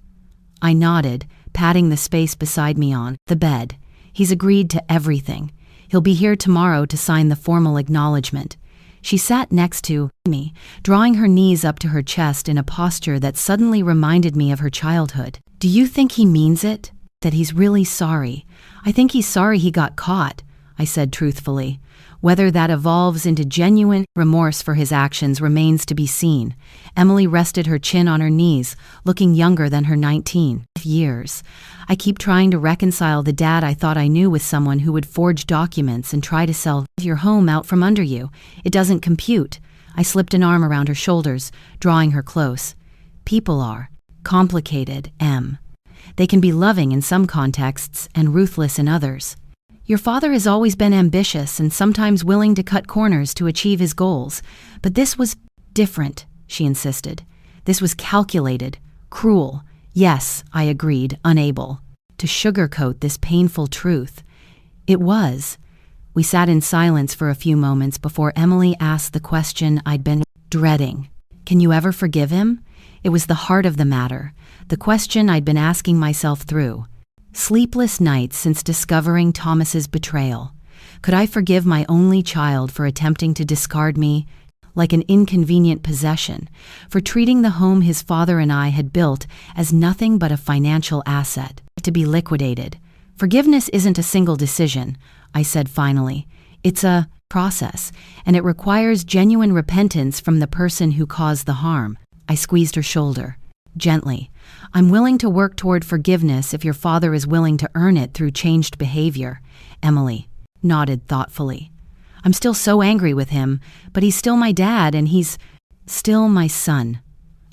I nodded, patting the space beside me on the bed. "He's agreed to everything. He'll be here tomorrow to sign the formal acknowledgement." She sat next to me, drawing her knees up to her chest in a posture that suddenly reminded me of her childhood. "Do you think he means it? That he's really sorry?" "I think he's sorry he got caught," I said truthfully. Whether that evolves into genuine remorse for his actions remains to be seen. Emily rested her chin on her knees, looking younger than her 19 years. "I keep trying to reconcile the dad I thought I knew with someone who would forge documents and try to sell your home out from under you. It doesn't compute." I slipped an arm around her shoulders, drawing her close. "People are complicated, Em. They can be loving in some contexts and ruthless in others. Your father has always been ambitious and sometimes willing to cut corners to achieve his goals, but this was different," she insisted. "This was calculated, cruel." "Yes," I agreed, unable to sugarcoat this painful truth. "It was." We sat in silence for a few moments before Emily asked the question I'd been dreading. "Can you ever forgive him?" It was the heart of the matter, the question I'd been asking myself through sleepless nights since discovering Thomas's betrayal. Could I forgive my only child for attempting to discard me like an inconvenient possession, for treating the home his father and I had built as nothing but a financial asset, to be liquidated? "Forgiveness isn't a single decision," I said finally. "It's a process, and it requires genuine repentance from the person who caused the harm." I squeezed her shoulder gently. "I'm willing to work toward forgiveness if your father is willing to earn it through changed behavior." Emily nodded thoughtfully. "I'm still so angry with him, but he's still my dad and he's still my son,"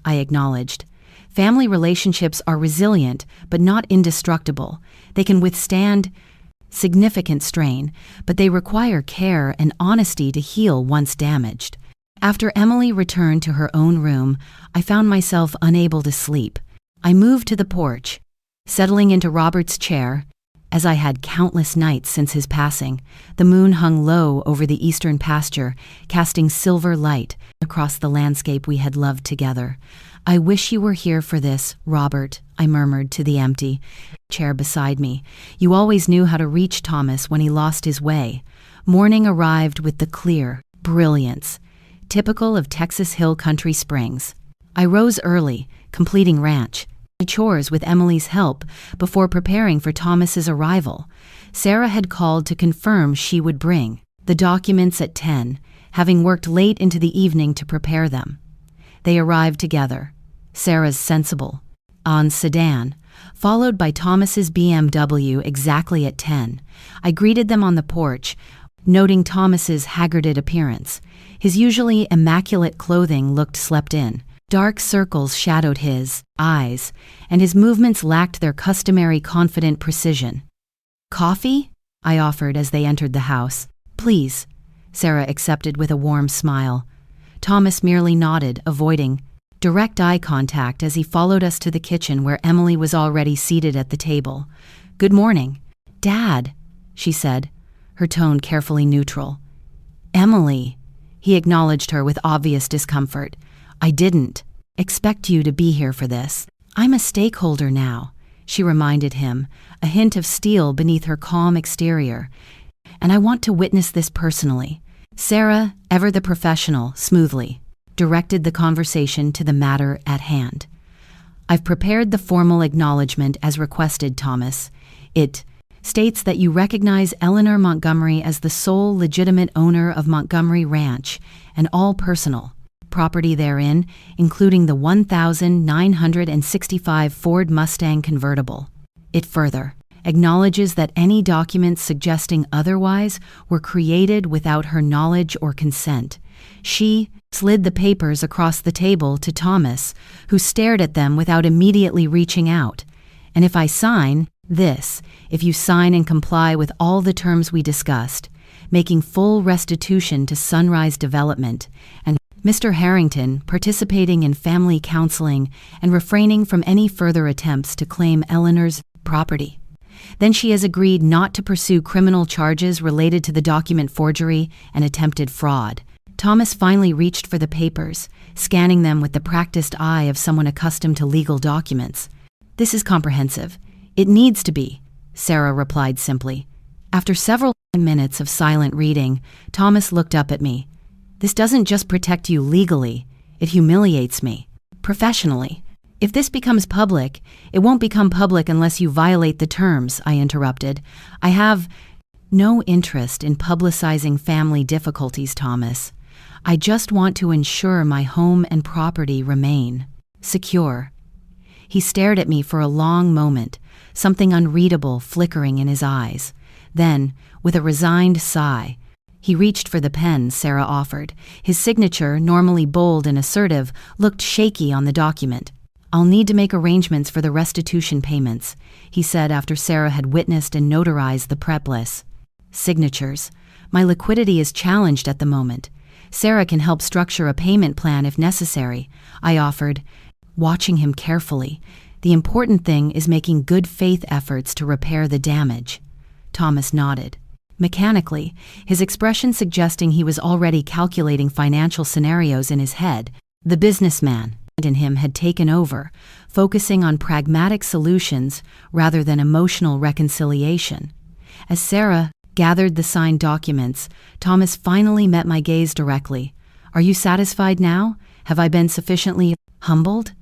I acknowledged. "Family relationships are resilient, but not indestructible. They can withstand significant strain, but they require care and honesty to heal once damaged." After Emily returned to her own room, I found myself unable to sleep. I moved to the porch, settling into Robert's chair. As I had countless nights since his passing, the moon hung low over the eastern pasture, casting silver light across the landscape we had loved together. "I wish you were here for this, Robert," I murmured to the empty chair beside me. "You always knew how to reach Thomas when he lost his way." Morning arrived with the clear brilliance typical of Texas Hill Country Springs. I rose early, completing ranch chores with Emily's help before preparing for Thomas's arrival. Sarah had called to confirm she would bring the documents at 10, having worked late into the evening to prepare them. They arrived together, Sarah's sensible sedan, followed by Thomas's BMW exactly at 10. I greeted them on the porch, noting Thomas's haggarded appearance. His usually immaculate clothing looked slept in. Dark circles shadowed his eyes, and his movements lacked their customary confident precision. "Coffee?" I offered as they entered the house. "Please," Sarah accepted with a warm smile. Thomas merely nodded, avoiding direct eye contact as he followed us to the kitchen where Emily was already seated at the table. "Good morning, Dad," she said, her tone carefully neutral. "Emily," he acknowledged her with obvious discomfort. "I didn't expect you to be here for this. I'm a stakeholder now," she reminded him, a hint of steel beneath her calm exterior. "And I want to witness this personally." Sarah, ever the professional, smoothly directed the conversation to the matter at hand. "I've prepared the formal acknowledgement as requested, Thomas. It states that you recognize Eleanor Montgomery as the sole legitimate owner of Montgomery Ranch and all personal property therein, including the 1,965 Ford Mustang convertible. It further acknowledges that any documents suggesting otherwise were created without her knowledge or consent." She slid the papers across the table to Thomas, who stared at them without immediately reaching out. "And if I sign this, if you sign and comply with all the terms we discussed, making full restitution to Sunrise Development, and Mr. Harrington participating in family counseling and refraining from any further attempts to claim Eleanor's property, then she has agreed not to pursue criminal charges related to the document forgery and attempted fraud." Thomas finally reached for the papers, scanning them with the practiced eye of someone accustomed to legal documents. "This is comprehensive. It needs to be," Sarah replied simply. After several minutes of silent reading, Thomas looked up at me. "This doesn't just protect you legally, it humiliates me professionally. If this becomes public, it won't become public unless you violate the terms," I interrupted. "I have no interest in publicizing family difficulties, Thomas. I just want to ensure my home and property remain secure." He stared at me for a long moment, something unreadable flickering in his eyes. Then, with a resigned sigh, he reached for the pen Sarah offered. His signature, normally bold and assertive, looked shaky on the document. "I'll need to make arrangements for the restitution payments," he said after Sarah had witnessed and notarized the prep list. "Signatures. My liquidity is challenged at the moment. Sarah can help structure a payment plan if necessary," I offered, watching him carefully. "The important thing is making good faith efforts to repair the damage." Thomas nodded mechanically, his expression suggesting he was already calculating financial scenarios in his head. The businessman in him had taken over, focusing on pragmatic solutions rather than emotional reconciliation. As Sarah gathered the signed documents, Thomas finally met my gaze directly. "Are you satisfied now? Have I been sufficiently humbled?"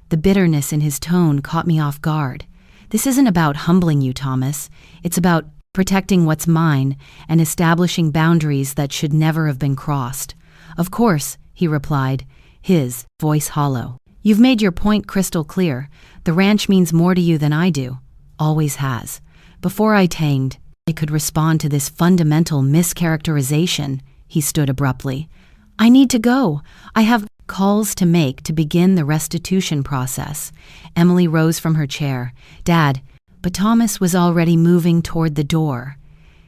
The bitterness in his tone caught me off guard. "This isn't about humbling you, Thomas. It's about protecting what's mine and establishing boundaries that should never have been crossed." "Of course," he replied, his voice hollow. "You've made your point crystal clear. The ranch means more to you than I do. Always has." Before I could respond to this fundamental mischaracterization, he stood abruptly. "I need to go. I have calls to make to begin the restitution process." Emily rose from her chair. "Dad," but Thomas was already moving toward the door,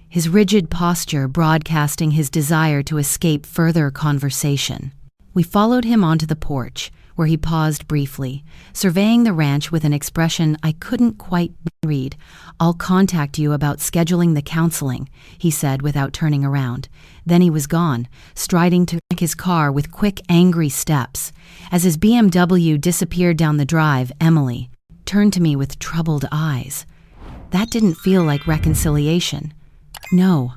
his rigid posture broadcasting his desire to escape further conversation. We followed him onto the porch, where he paused briefly, surveying the ranch with an expression I couldn't quite read. "I'll contact you about scheduling the counseling," he said without turning around. Then he was gone, striding to his car with quick, angry steps. As his BMW disappeared down the drive, Emily turned to me with troubled eyes. "That didn't feel like reconciliation." "No,"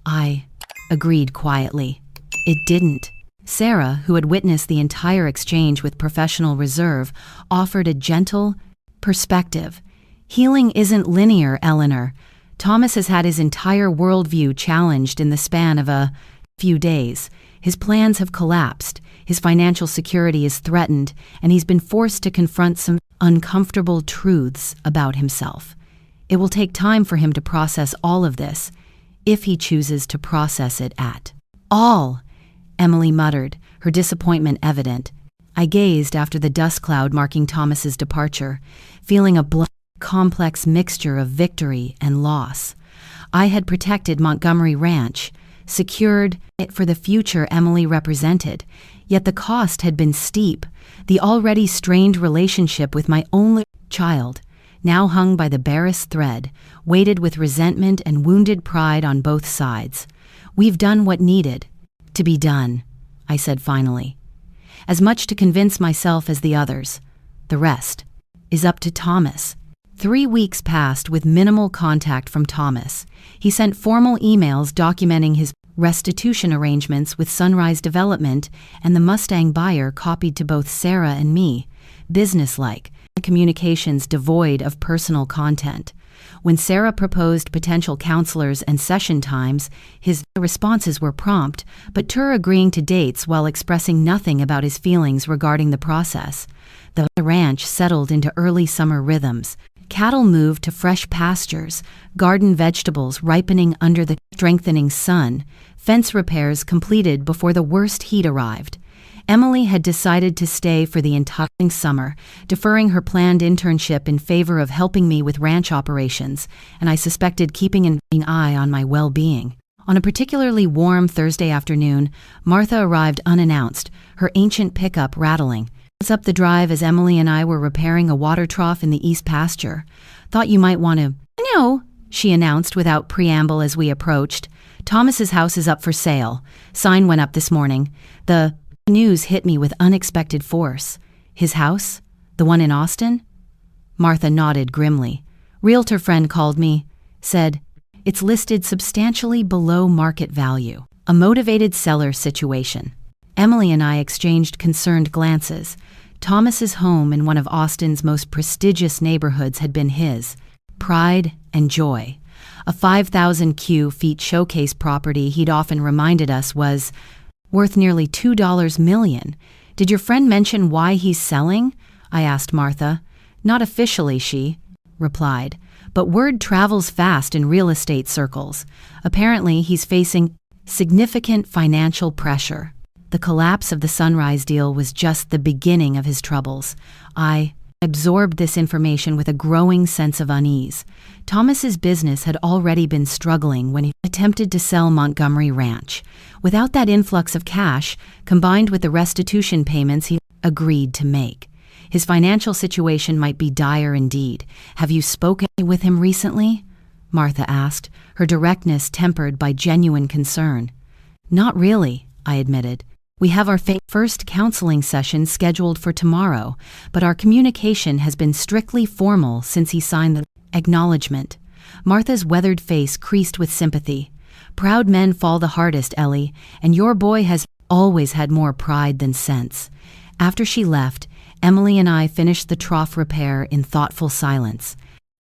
I agreed quietly. "It didn't." Sarah, who had witnessed the entire exchange with professional reserve, offered a gentle perspective. "Healing isn't linear, Eleanor. Thomas has had his entire worldview challenged in the span of a few days. His plans have collapsed, his financial security is threatened, and he's been forced to confront some uncomfortable truths about himself. It will take time for him to process all of this, if he chooses to process it at all." Emily muttered, her disappointment evident. I gazed after the dust cloud marking Thomas's departure, feeling a complex mixture of victory and loss. I had protected Montgomery Ranch, secured it for the future Emily represented, yet the cost had been steep. The already strained relationship with my only child, now hung by the barest thread, weighted with resentment and wounded pride on both sides. "We've done what needed to be done," I said finally, as much to convince myself as the others. The rest is up to Thomas. 3 weeks passed with minimal contact from Thomas. He sent formal emails documenting his restitution arrangements with Sunrise Development, and the Mustang buyer copied to both Sarah and me, businesslike, communications devoid of personal content. When Sarah proposed potential counselors and session times, his responses were prompt, but Tur agreeing to dates while expressing nothing about his feelings regarding the process. The ranch settled into early summer rhythms. Cattle moved to fresh pastures, garden vegetables ripening under the strengthening sun, fence repairs completed before the worst heat arrived. Emily had decided to stay for the entire summer, deferring her planned internship in favor of helping me with ranch operations, and I suspected keeping an eye on my well-being. On a particularly warm Thursday afternoon, Martha arrived unannounced, her ancient pickup rattling. Up the drive as Emily and I were repairing a water trough in the east pasture. "Thought you might want to—" "No," she announced without preamble as we approached. "Thomas's house is up for sale. Sign went up this morning." The news hit me with unexpected force. "His house? The one in Austin?" Martha nodded grimly. "Realtor friend called me. Said, it's listed substantially below market value. A motivated seller situation." Emily and I exchanged concerned glances. Thomas's home in one of Austin's most prestigious neighborhoods had been his pride and joy. A 5,000 feet showcase property he'd often reminded us was worth nearly $2 million. "Did your friend mention why he's selling?" I asked Martha. "Not officially," she replied, "but word travels fast in real estate circles. Apparently he's facing significant financial pressure." The collapse of the Sunrise deal was just the beginning of his troubles. I absorbed this information with a growing sense of unease. Thomas's business had already been struggling when he attempted to sell Montgomery Ranch. Without that influx of cash, combined with the restitution payments he agreed to make, his financial situation might be dire indeed. "Have you spoken with him recently?" Martha asked, her directness tempered by genuine concern. "Not really," I admitted. "We have our first counseling session scheduled for tomorrow, but our communication has been strictly formal since he signed the acknowledgement." Martha's weathered face creased with sympathy. "Proud men fall the hardest, Ellie, and your boy has always had more pride than sense." After she left, Emily and I finished the trough repair in thoughtful silence.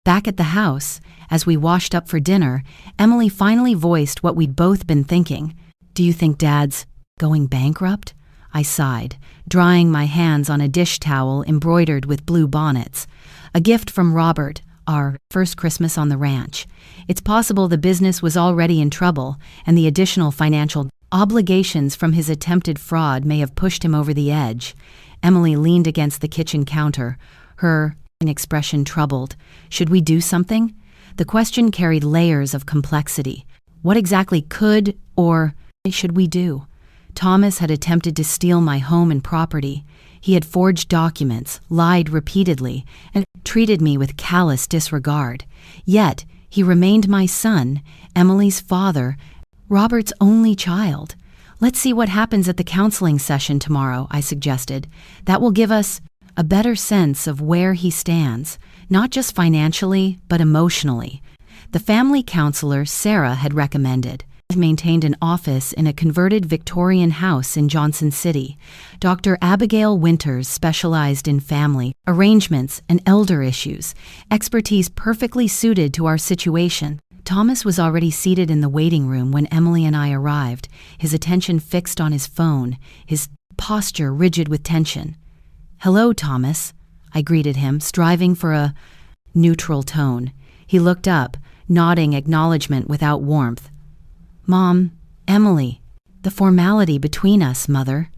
Back at the house, as we washed up for dinner, Emily finally voiced what we'd both been thinking. "Do you think Dad's going bankrupt?" I sighed, drying my hands on a dish towel embroidered with blue bonnets. "A gift from Robert, our first Christmas on the ranch. It's possible the business was already in trouble, and the additional financial obligations from his attempted fraud may have pushed him over the edge." Emily leaned against the kitchen counter, her expression troubled. "Should we do something?" The question carried layers of complexity. What exactly could or should we do? Thomas had attempted to steal my home and property. He had forged documents, lied repeatedly, and treated me with callous disregard. Yet, he remained my son, Emily's father, Robert's only child. "Let's see what happens at the counseling session tomorrow," I suggested. "That will give us a better sense of where he stands, not just financially, but emotionally." The family counselor Sarah had recommended maintained an office in a converted Victorian house in Johnson City. Dr. Abigail Winters specialized in family arrangements and elder issues, expertise perfectly suited to our situation. Thomas was already seated in the waiting room when Emily and I arrived, his attention fixed on his phone, his posture rigid with tension. "Hello, Thomas," I greeted him, striving for a neutral tone. He looked up, nodding acknowledgement without warmth. "Mom, Emily, the formality between us, Mother."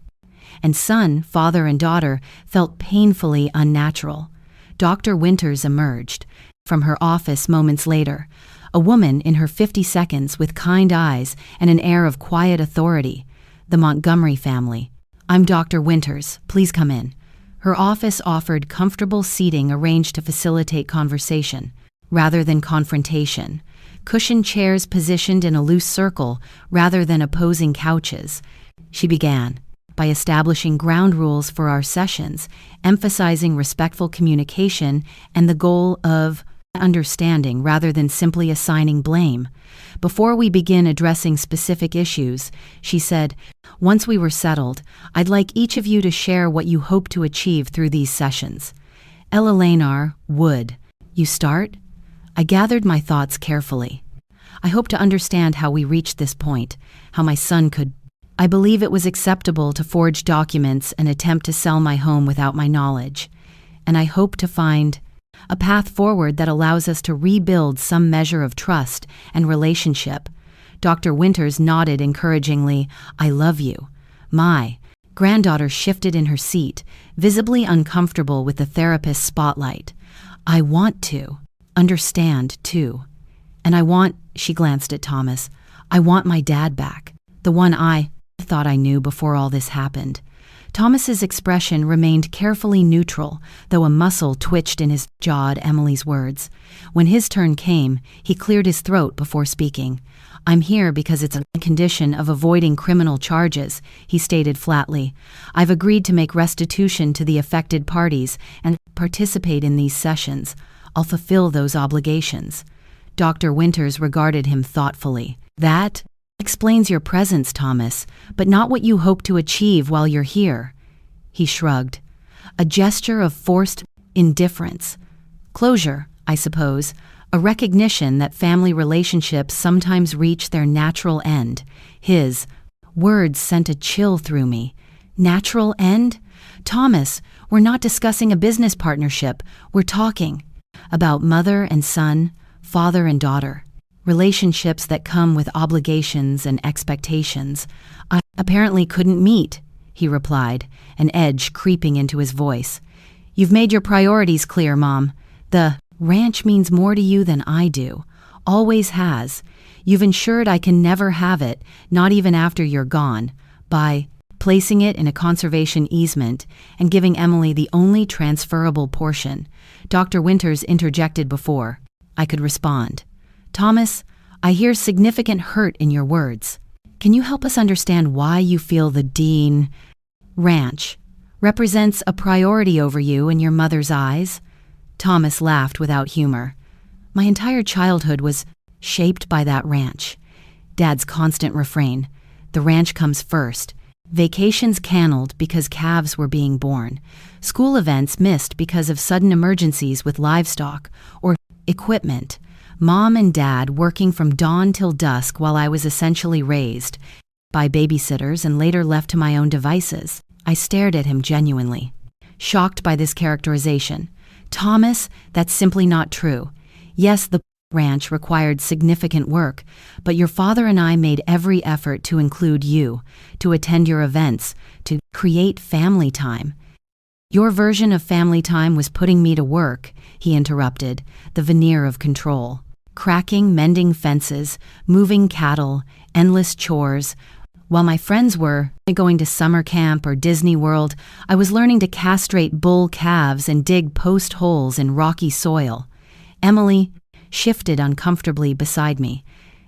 and son, father, and daughter felt painfully unnatural. Dr. Winters emerged from her office moments later, a woman in her 50s with kind eyes and an air of quiet authority. The Montgomery family. "I'm Dr. Winters. Please come in." Her office offered comfortable seating arranged to facilitate conversation, rather than confrontation. Cushioned chairs positioned in a loose circle rather than opposing couches. She began by establishing ground rules for our sessions, emphasizing respectful communication and the goal of understanding rather than simply assigning blame. Before we begin addressing specific issues, she said, "Once we were settled, I'd like each of you to share what you hope to achieve through these sessions." Ella Lanar, Wood. "You start?" I gathered my thoughts carefully. "I hope to understand how we reached this point, how my son could. I believe it was acceptable to forge documents and attempt to sell my home without my knowledge. And I hope to find a path forward that allows us to rebuild some measure of trust and relationship." Dr. Winters nodded encouragingly. "I love you." My granddaughter shifted in her seat, visibly uncomfortable with the therapist's spotlight. "I want to understand, too. And I want," she glanced at Thomas, "I want my dad back. The one I thought I knew before all this happened." Thomas's expression remained carefully neutral, though a muscle twitched in his jaw at Emily's words. When his turn came, he cleared his throat before speaking. "I'm here because it's a condition of avoiding criminal charges," he stated flatly. "I've agreed to make restitution to the affected parties and participate in these sessions. I'll fulfill those obligations." Dr. Winters regarded him thoughtfully. "That explains your presence, Thomas, but not what you hope to achieve while you're here." He shrugged. "A gesture of forced indifference. Closure, I suppose, a recognition that family relationships sometimes reach their natural end." His words sent a chill through me. Natural end? "Thomas, we're not discussing a business partnership. We're talking about mother and son, father and daughter. Relationships that come with obligations and expectations I apparently couldn't meet," he replied, an edge creeping into his voice. "You've made your priorities clear, Mom. The ranch means more to you than I do. Always has. You've ensured I can never have it, not even after you're gone, by placing it in a conservation easement and giving Emily the only transferable portion." Dr. Winters interjected before I could respond. "Thomas, I hear significant hurt in your words. Can you help us understand why you feel the Dean Ranch represents a priority over you in your mother's eyes?" Thomas laughed without humor. "My entire childhood was shaped by that ranch. Dad's constant refrain, the ranch comes first. Vacations canceled because calves were being born. School events missed because of sudden emergencies with livestock or equipment. Mom and Dad working from dawn till dusk while I was essentially raised by babysitters and later left to my own devices." I stared at him genuinely, shocked by this characterization. "Thomas, that's simply not true. Yes, the ranch required significant work, but your father and I made every effort to include you, to attend your events, to create family time." "Your version of family time was putting me to work," he interrupted, the veneer of control. "Cracking, mending fences, moving cattle, endless chores. While my friends were going to summer camp or Disney World, I was learning to castrate bull calves and dig post holes in rocky soil." Emily shifted uncomfortably beside me.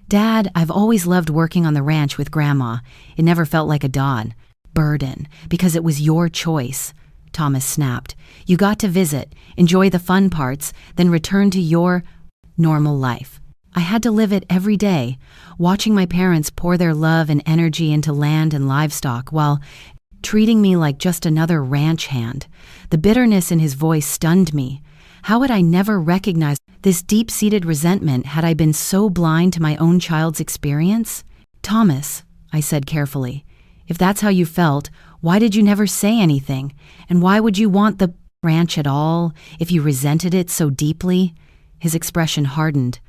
"Dad, I've always loved working on the ranch with Grandma. It never felt like a burden, because it was your choice." Thomas snapped. "You got to visit, enjoy the fun parts, then return to your normal life. I had to live it every day, watching my parents pour their love and energy into land and livestock while treating me like just another ranch hand." The bitterness in his voice stunned me. How had I never recognized this deep-seated resentment had I been so blind to my own child's experience? "Thomas," I said carefully, "if that's how you felt, why did you never say anything? And why would you want the ranch at all if you resented it so deeply?" His expression hardened.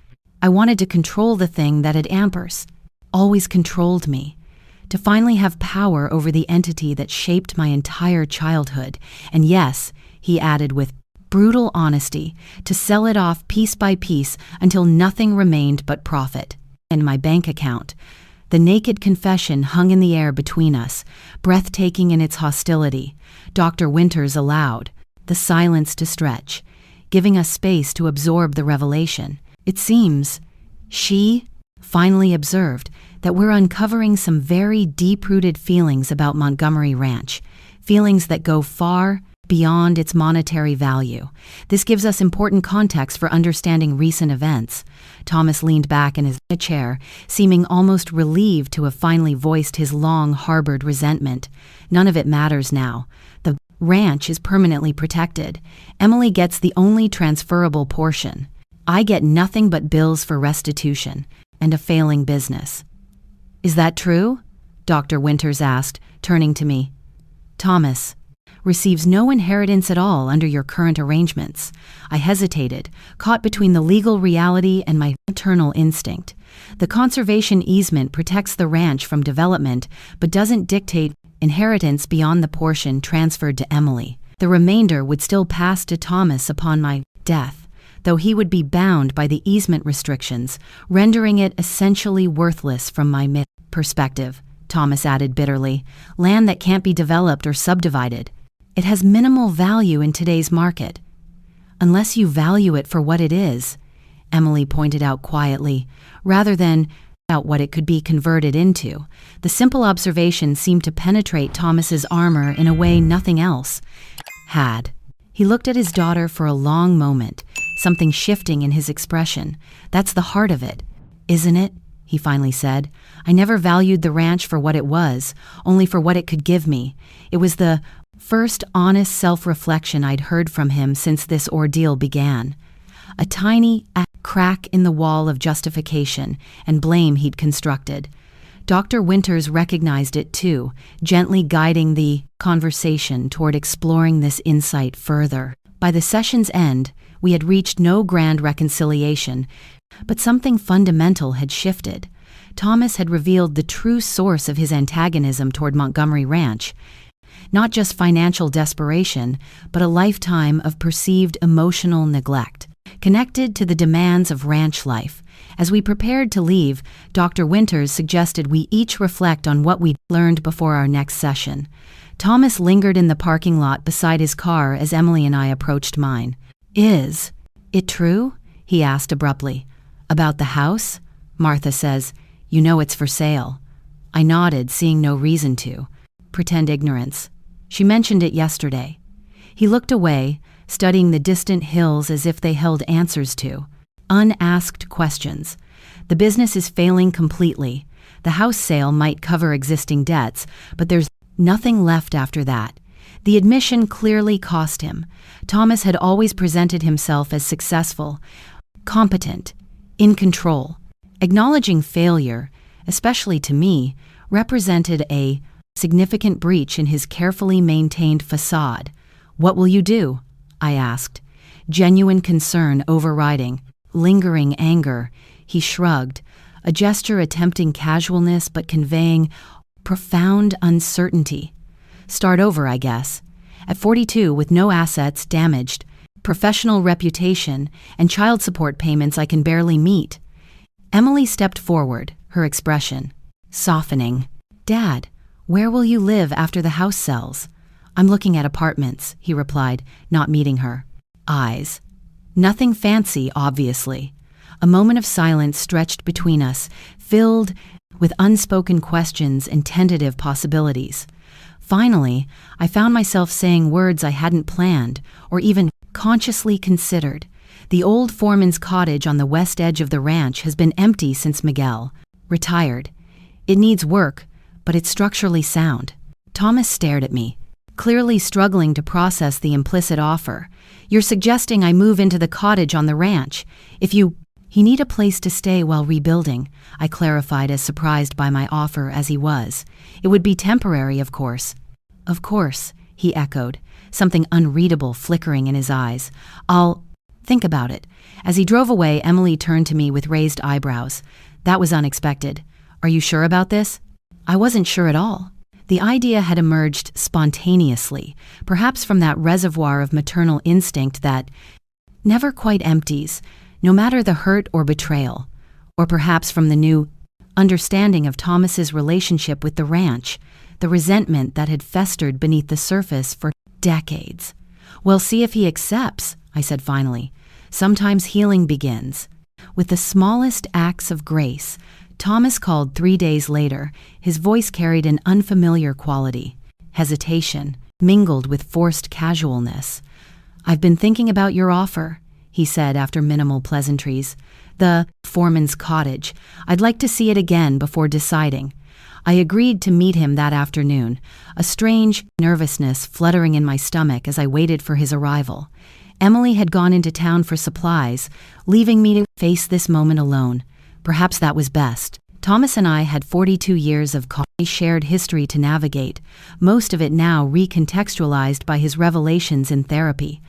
"I wanted to control the thing that had always controlled me." to finally have power over the entity that shaped my entire childhood. And yes, he added with brutal honesty, to sell it off piece by piece until nothing remained but profit. And my bank account. The naked confession hung in the air between us, breathtaking in its hostility. Dr. Winters allowed the silence to stretch, giving us space to absorb the revelation. It seems, she finally observed, that we're uncovering some very deep-rooted feelings about Montgomery Ranch, feelings that go far beyond its monetary value. This gives us important context for understanding recent events. Thomas leaned back in his chair, seeming almost relieved to have finally voiced his long-harbored resentment. None of it matters now. The ranch is permanently protected. Emily gets the only transferable portion. I get nothing but bills for restitution and a failing business. Is that true? Dr. Winters asked, turning to me. Thomas receives no inheritance at all under your current arrangements. I hesitated, caught between the legal reality and my maternal instinct. The conservation easement protects the ranch from development, but doesn't dictate inheritance beyond the portion transferred to Emily. The remainder would still pass to Thomas upon my death, though he would be bound by the easement restrictions, rendering it essentially worthless from my perspective, Thomas added bitterly. Land that can't be developed or subdivided. It has minimal value in today's market. Unless you value it for what it is, Emily pointed out quietly, rather than out what it could be converted into. The simple observation seemed to penetrate Thomas's armor in a way nothing else had. He looked at his daughter for a long moment, something shifting in his expression. That's the heart of it, isn't it? He finally said. I never valued the ranch for what it was, only for what it could give me. It was the first honest self-reflection I'd heard from him since this ordeal began. A tiny crack in the wall of justification and blame he'd constructed. Dr. Winters recognized it too, gently guiding the conversation toward exploring this insight further. By the session's end, we had reached no grand reconciliation, but something fundamental had shifted. Thomas had revealed the true source of his antagonism toward Montgomery Ranch. Not just financial desperation, but a lifetime of perceived emotional neglect, connected to the demands of ranch life. As we prepared to leave, Dr. Winters suggested we each reflect on what we'd learned before our next session. Thomas lingered in the parking lot beside his car as Emily and I approached mine. Is it true? He asked abruptly. About the house? Martha says, you know it's for sale. I nodded, seeing no reason to pretend ignorance. She mentioned it yesterday. He looked away, studying the distant hills as if they held answers to unasked questions. The business is failing completely. The house sale might cover existing debts, but there's nothing left after that. The admission clearly cost him. Thomas had always presented himself as successful, competent, in control. Acknowledging failure, especially to me, represented a significant breach in his carefully maintained facade. What will you do? I asked, genuine concern overriding lingering anger. He shrugged, a gesture attempting casualness but conveying profound uncertainty. Start over, I guess. At 42, with no assets, damaged, professional reputation, and child support payments I can barely meet. Emily stepped forward, her expression softening. Dad, where will you live after the house sells? I'm looking at apartments, he replied, not meeting her eyes. Nothing fancy, obviously. A moment of silence stretched between us, filled with unspoken questions and tentative possibilities. Finally, I found myself saying words I hadn't planned or even consciously considered. The old foreman's cottage on the west edge of the ranch has been empty since Miguel retired. It needs work, but it's structurally sound. Thomas stared at me, clearly struggling to process the implicit offer. You're suggesting I move into the cottage on the ranch. He need a place to stay while rebuilding, I clarified, as surprised by my offer as he was. It would be temporary, of course. Of course, he echoed, something unreadable flickering in his eyes. I'll think about it. As he drove away, Emily turned to me with raised eyebrows. That was unexpected. Are you sure about this? I wasn't sure at all. The idea had emerged spontaneously, perhaps from that reservoir of maternal instinct that never quite empties, no matter the hurt or betrayal, or perhaps from the new understanding of Thomas's relationship with the ranch, the resentment that had festered beneath the surface for decades. "We'll see if he accepts," I said finally. "Sometimes healing begins." With the smallest acts of grace, Thomas called 3 days later. His voice carried an unfamiliar quality, hesitation, mingled with forced casualness. "I've been thinking about your offer," he said after minimal pleasantries. "The foreman's cottage. I'd like to see it again before deciding." I agreed to meet him that afternoon, a strange nervousness fluttering in my stomach as I waited for his arrival. Emily had gone into town for supplies, leaving me to face this moment alone. Perhaps that was best. Thomas and I had 42 years of shared history to navigate, most of it now recontextualized by his revelations in therapy.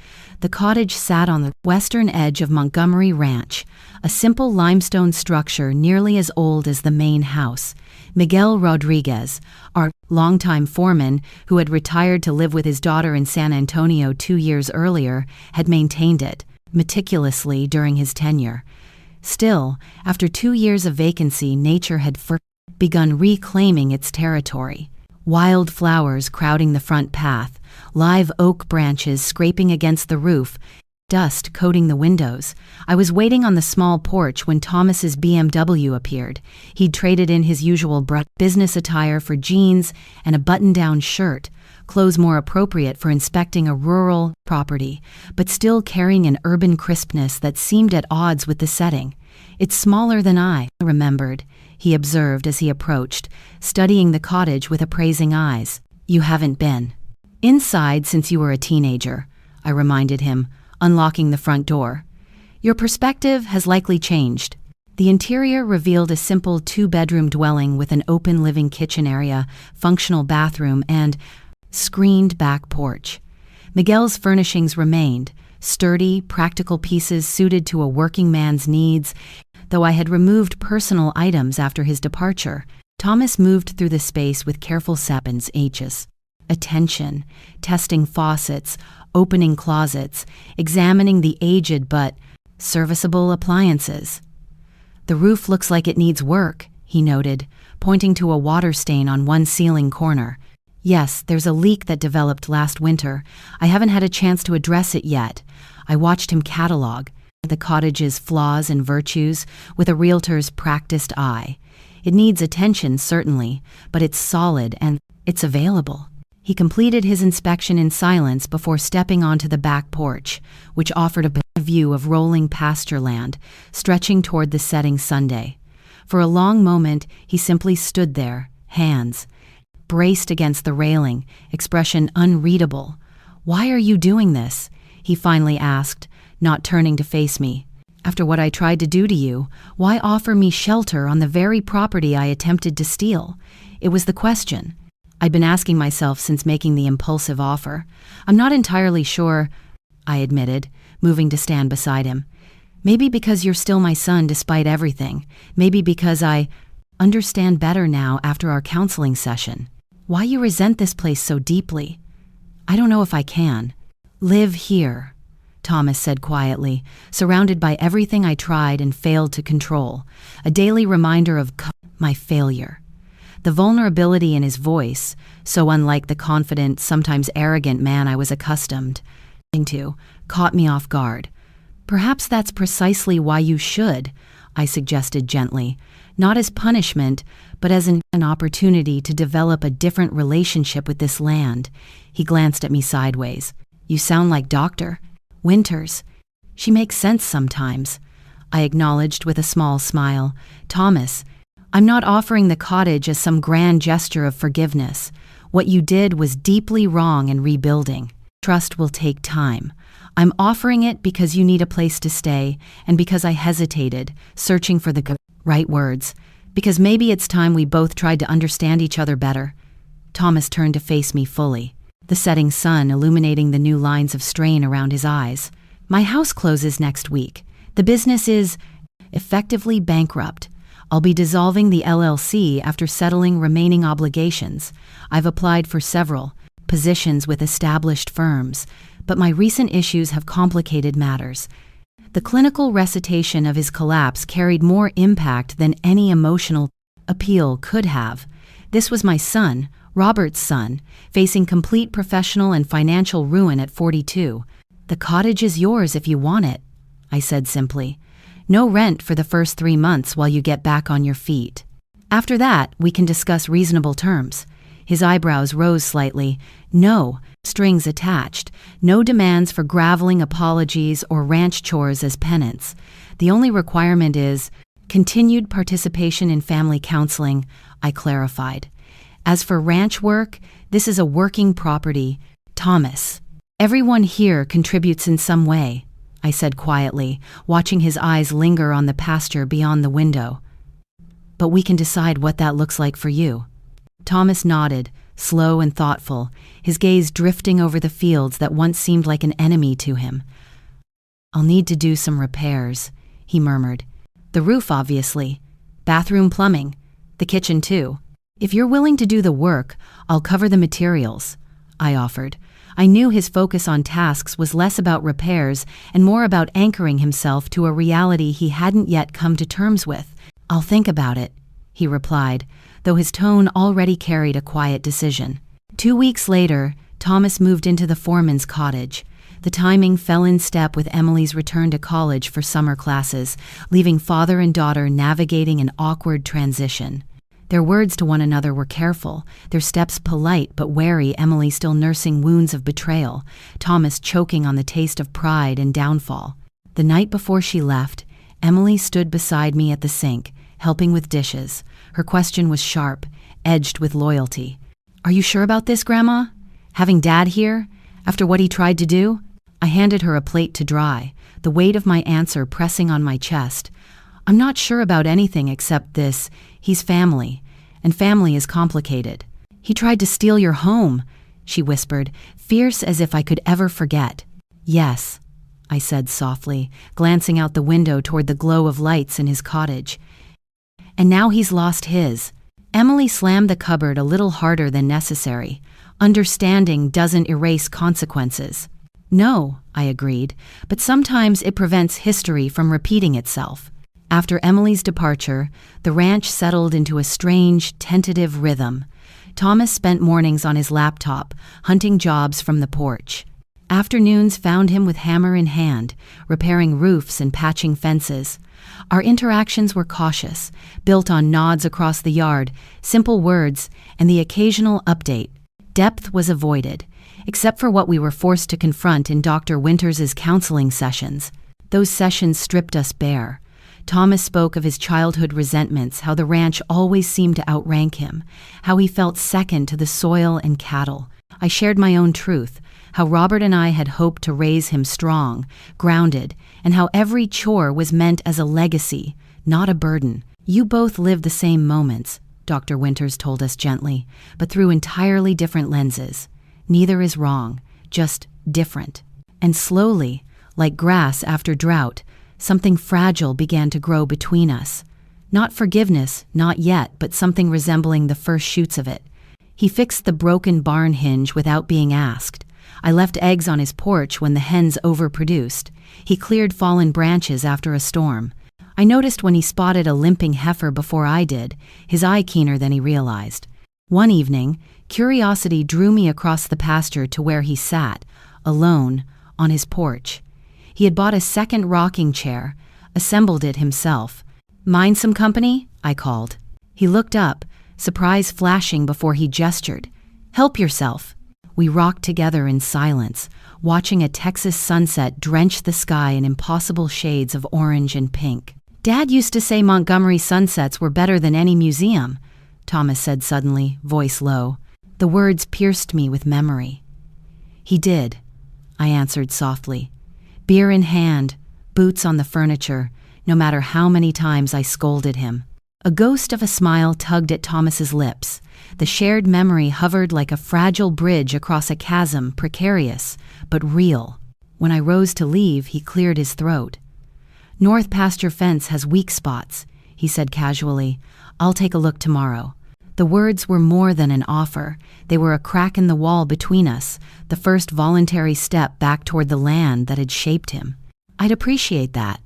The cottage sat on the western edge of Montgomery Ranch, a simple limestone structure nearly as old as the main house. Miguel Rodriguez, our longtime foreman, who had retired to live with his daughter in San Antonio 2 years earlier, had maintained it meticulously during his tenure. Still, after 2 years of vacancy, nature had begun reclaiming its territory. Wild flowers crowding the front path, live oak branches scraping against the roof, dust coating the windows. I was waiting on the small porch when Thomas's BMW appeared. He'd traded in his usual business attire for jeans and a button-down shirt, clothes more appropriate for inspecting a rural property, but still carrying an urban crispness that seemed at odds with the setting. "It's smaller than I remembered," he observed as he approached, studying the cottage with appraising eyes. "You haven't been inside since you were a teenager," I reminded him, unlocking the front door. "Your perspective has likely changed." The interior revealed a simple 2-bedroom dwelling with an open living kitchen area, functional bathroom, and screened back porch. Miguel's furnishings remained, sturdy, practical pieces suited to a working man's needs. Though I had removed personal items after his departure, Thomas moved through the space with careful seconds H's. Attention, testing faucets, opening closets, examining the aged but serviceable appliances. "The roof looks like it needs work," he noted, pointing to a water stain on one ceiling corner. "Yes, there's a leak that developed last winter. I haven't had a chance to address it yet." I watched him catalog the cottage's flaws and virtues with a realtor's practiced eye. "It needs attention, certainly, but it's solid and it's available." He completed his inspection in silence before stepping onto the back porch, which offered a view of rolling pasture land, stretching toward the setting sun. For a long moment, he simply stood there, hands braced against the railing, expression unreadable. "Why are you doing this?" he finally asked, not turning to face me. "After what I tried to do to you, why offer me shelter on the very property I attempted to steal?" It was the question I'd been asking myself since making the impulsive offer. "I'm not entirely sure," I admitted, moving to stand beside him. "Maybe because you're still my son despite everything. Maybe because I understand better now after our counseling session. Why you resent this place so deeply. I don't know if I can live here," Thomas said quietly, surrounded by everything I tried and failed to control, a daily reminder of my failure. The vulnerability in his voice, so unlike the confident, sometimes arrogant man I was accustomed to, caught me off guard. "Perhaps that's precisely why you should," I suggested gently, not as punishment, but as an opportunity to develop a different relationship with this land. He glanced at me sideways. "You sound like Dr. Winters. She makes sense sometimes," I acknowledged with a small smile. "Thomas, I'm not offering the cottage as some grand gesture of forgiveness. What you did was deeply wrong and rebuilding. Trust will take time. I'm offering it because you need a place to stay and because I hesitated, searching for the right words. Because maybe it's time we both tried to understand each other better." Thomas turned to face me fully, the setting sun illuminating the new lines of strain around his eyes. "My house closes next week. The business is effectively bankrupt. I'll be dissolving the LLC after settling remaining obligations. I've applied for several positions with established firms, but my recent issues have complicated matters. The clinical recitation of his collapse carried more impact than any emotional appeal could have. This was my son, Robert's son, facing complete professional and financial ruin at 42. "The cottage is yours if you want it," I said simply. "No rent for the first 3 months while you get back on your feet. After that, we can discuss reasonable terms." His eyebrows rose slightly. "No strings attached, no demands for graveling apologies or ranch chores as penance. The only requirement is continued participation in family counseling," I clarified. "As for ranch work, this is a working property, Thomas. Everyone here contributes in some way," I said quietly, watching his eyes linger on the pasture beyond the window. "But we can decide what that looks like for you." Thomas nodded, slow and thoughtful, his gaze drifting over the fields that once seemed like an enemy to him. "I'll need to do some repairs," he murmured. "The roof, obviously. Bathroom plumbing. The kitchen, too. If you're willing to do the work, I'll cover the materials," I offered. I knew his focus on tasks was less about repairs and more about anchoring himself to a reality he hadn't yet come to terms with. "I'll think about it," he replied, though his tone already carried a quiet decision. 2 weeks later, Thomas moved into the foreman's cottage. The timing fell in step with Emily's return to college for summer classes, leaving father and daughter navigating an awkward transition. Their words to one another were careful, their steps polite but wary, Emily still nursing wounds of betrayal, Thomas choking on the taste of pride and downfall. The night before she left, Emily stood beside me at the sink, helping with dishes. Her question was sharp, edged with loyalty. "Are you sure about this, Grandma? Having Dad here? After what he tried to do?" I handed her a plate to dry, the weight of my answer pressing on my chest. "I'm not sure about anything except this. He's family, and family is complicated." "He tried to steal your home," she whispered, fierce as if I could ever forget. "Yes," I said softly, glancing out the window toward the glow of lights in his cottage. "And now he's lost his." Emily slammed the cupboard a little harder than necessary. "Understanding doesn't erase consequences." "No," I agreed, "but sometimes it prevents history from repeating itself." After Emily's departure, the ranch settled into a strange, tentative rhythm. Thomas spent mornings on his laptop, hunting jobs from the porch. Afternoons found him with hammer in hand, repairing roofs and patching fences. Our interactions were cautious, built on nods across the yard, simple words, and the occasional update. Depth was avoided, except for what we were forced to confront in Dr. Winters's counseling sessions. Those sessions stripped us bare. Thomas spoke of his childhood resentments, how the ranch always seemed to outrank him, how he felt second to the soil and cattle. I shared my own truth, how Robert and I had hoped to raise him strong, grounded, and how every chore was meant as a legacy, not a burden. "You both live the same moments," Dr. Winters told us gently, "but through entirely different lenses. Neither is wrong, just different." And slowly, like grass after drought, something fragile began to grow between us. Not forgiveness, not yet, but something resembling the first shoots of it. He fixed the broken barn hinge without being asked. I left eggs on his porch when the hens overproduced. He cleared fallen branches after a storm. I noticed when he spotted a limping heifer before I did, his eye keener than he realized. One evening, curiosity drew me across the pasture to where he sat, alone, on his porch. He had bought a second rocking chair, assembled it himself. "Mind some company?" I called. He looked up, surprise flashing before he gestured. "Help yourself." We rocked together in silence, watching a Texas sunset drench the sky in impossible shades of orange and pink. "Dad used to say Montgomery sunsets were better than any museum," Thomas said suddenly, voice low. The words pierced me with memory. "He did," I answered softly. Beer in hand, boots on the furniture, no matter how many times I scolded him. A ghost of a smile tugged at Thomas's lips. The shared memory hovered like a fragile bridge across a chasm, precarious, but real. When I rose to leave, he cleared his throat. "North pasture fence has weak spots," he said casually. "I'll take a look tomorrow." The words were more than an offer. They were a crack in the wall between us, the first voluntary step back toward the land that had shaped him. "I'd appreciate that,"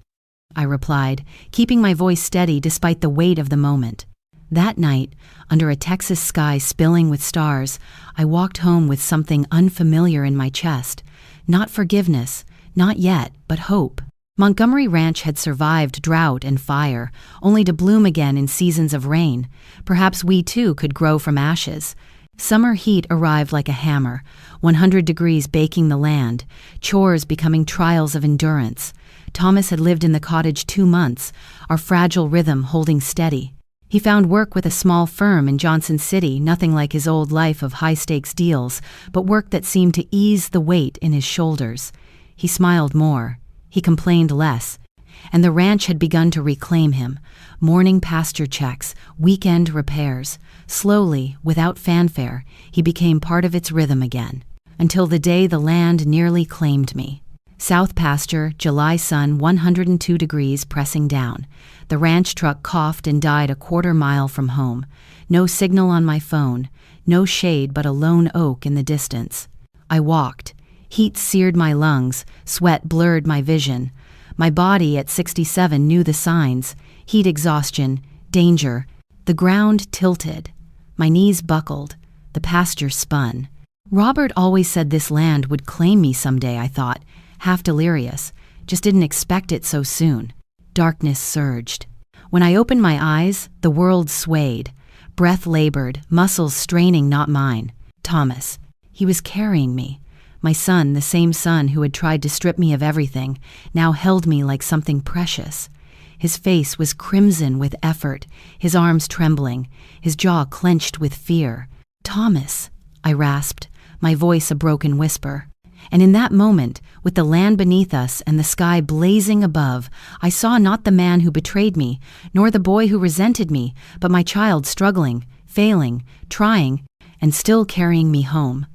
I replied, keeping my voice steady despite the weight of the moment. That night, under a Texas sky spilling with stars, I walked home with something unfamiliar in my chest. Not forgiveness, not yet, but hope. Montgomery Ranch had survived drought and fire, only to bloom again in seasons of rain. Perhaps we too could grow from ashes. Summer heat arrived like a hammer, 100 degrees baking the land, chores becoming trials of endurance. Thomas had lived in the cottage 2 months, our fragile rhythm holding steady. He found work with a small firm in Johnson City, nothing like his old life of high-stakes deals, but work that seemed to ease the weight in his shoulders. He smiled more. He complained less. And the ranch had begun to reclaim him. Morning pasture checks, weekend repairs. Slowly, without fanfare, he became part of its rhythm again. Until the day the land nearly claimed me. South pasture, July sun, 102 degrees pressing down. The ranch truck coughed and died a quarter-mile from home. No signal on my phone. No shade but a lone oak in the distance. I walked. Heat seared my lungs, sweat blurred my vision. My body at 67 knew the signs: heat exhaustion, danger. The ground tilted. My knees buckled. The pasture spun. Robert always said this land would claim me someday, I thought, half delirious. Just didn't expect it so soon. Darkness surged. When I opened my eyes, the world swayed. Breath labored, muscles straining not mine. Thomas. He was carrying me. My son, the same son who had tried to strip me of everything, now held me like something precious. His face was crimson with effort, his arms trembling, his jaw clenched with fear. "Thomas," I rasped, my voice a broken whisper. And in that moment, with the land beneath us and the sky blazing above, I saw not the man who betrayed me, nor the boy who resented me, but my child struggling, failing, trying, and still carrying me home.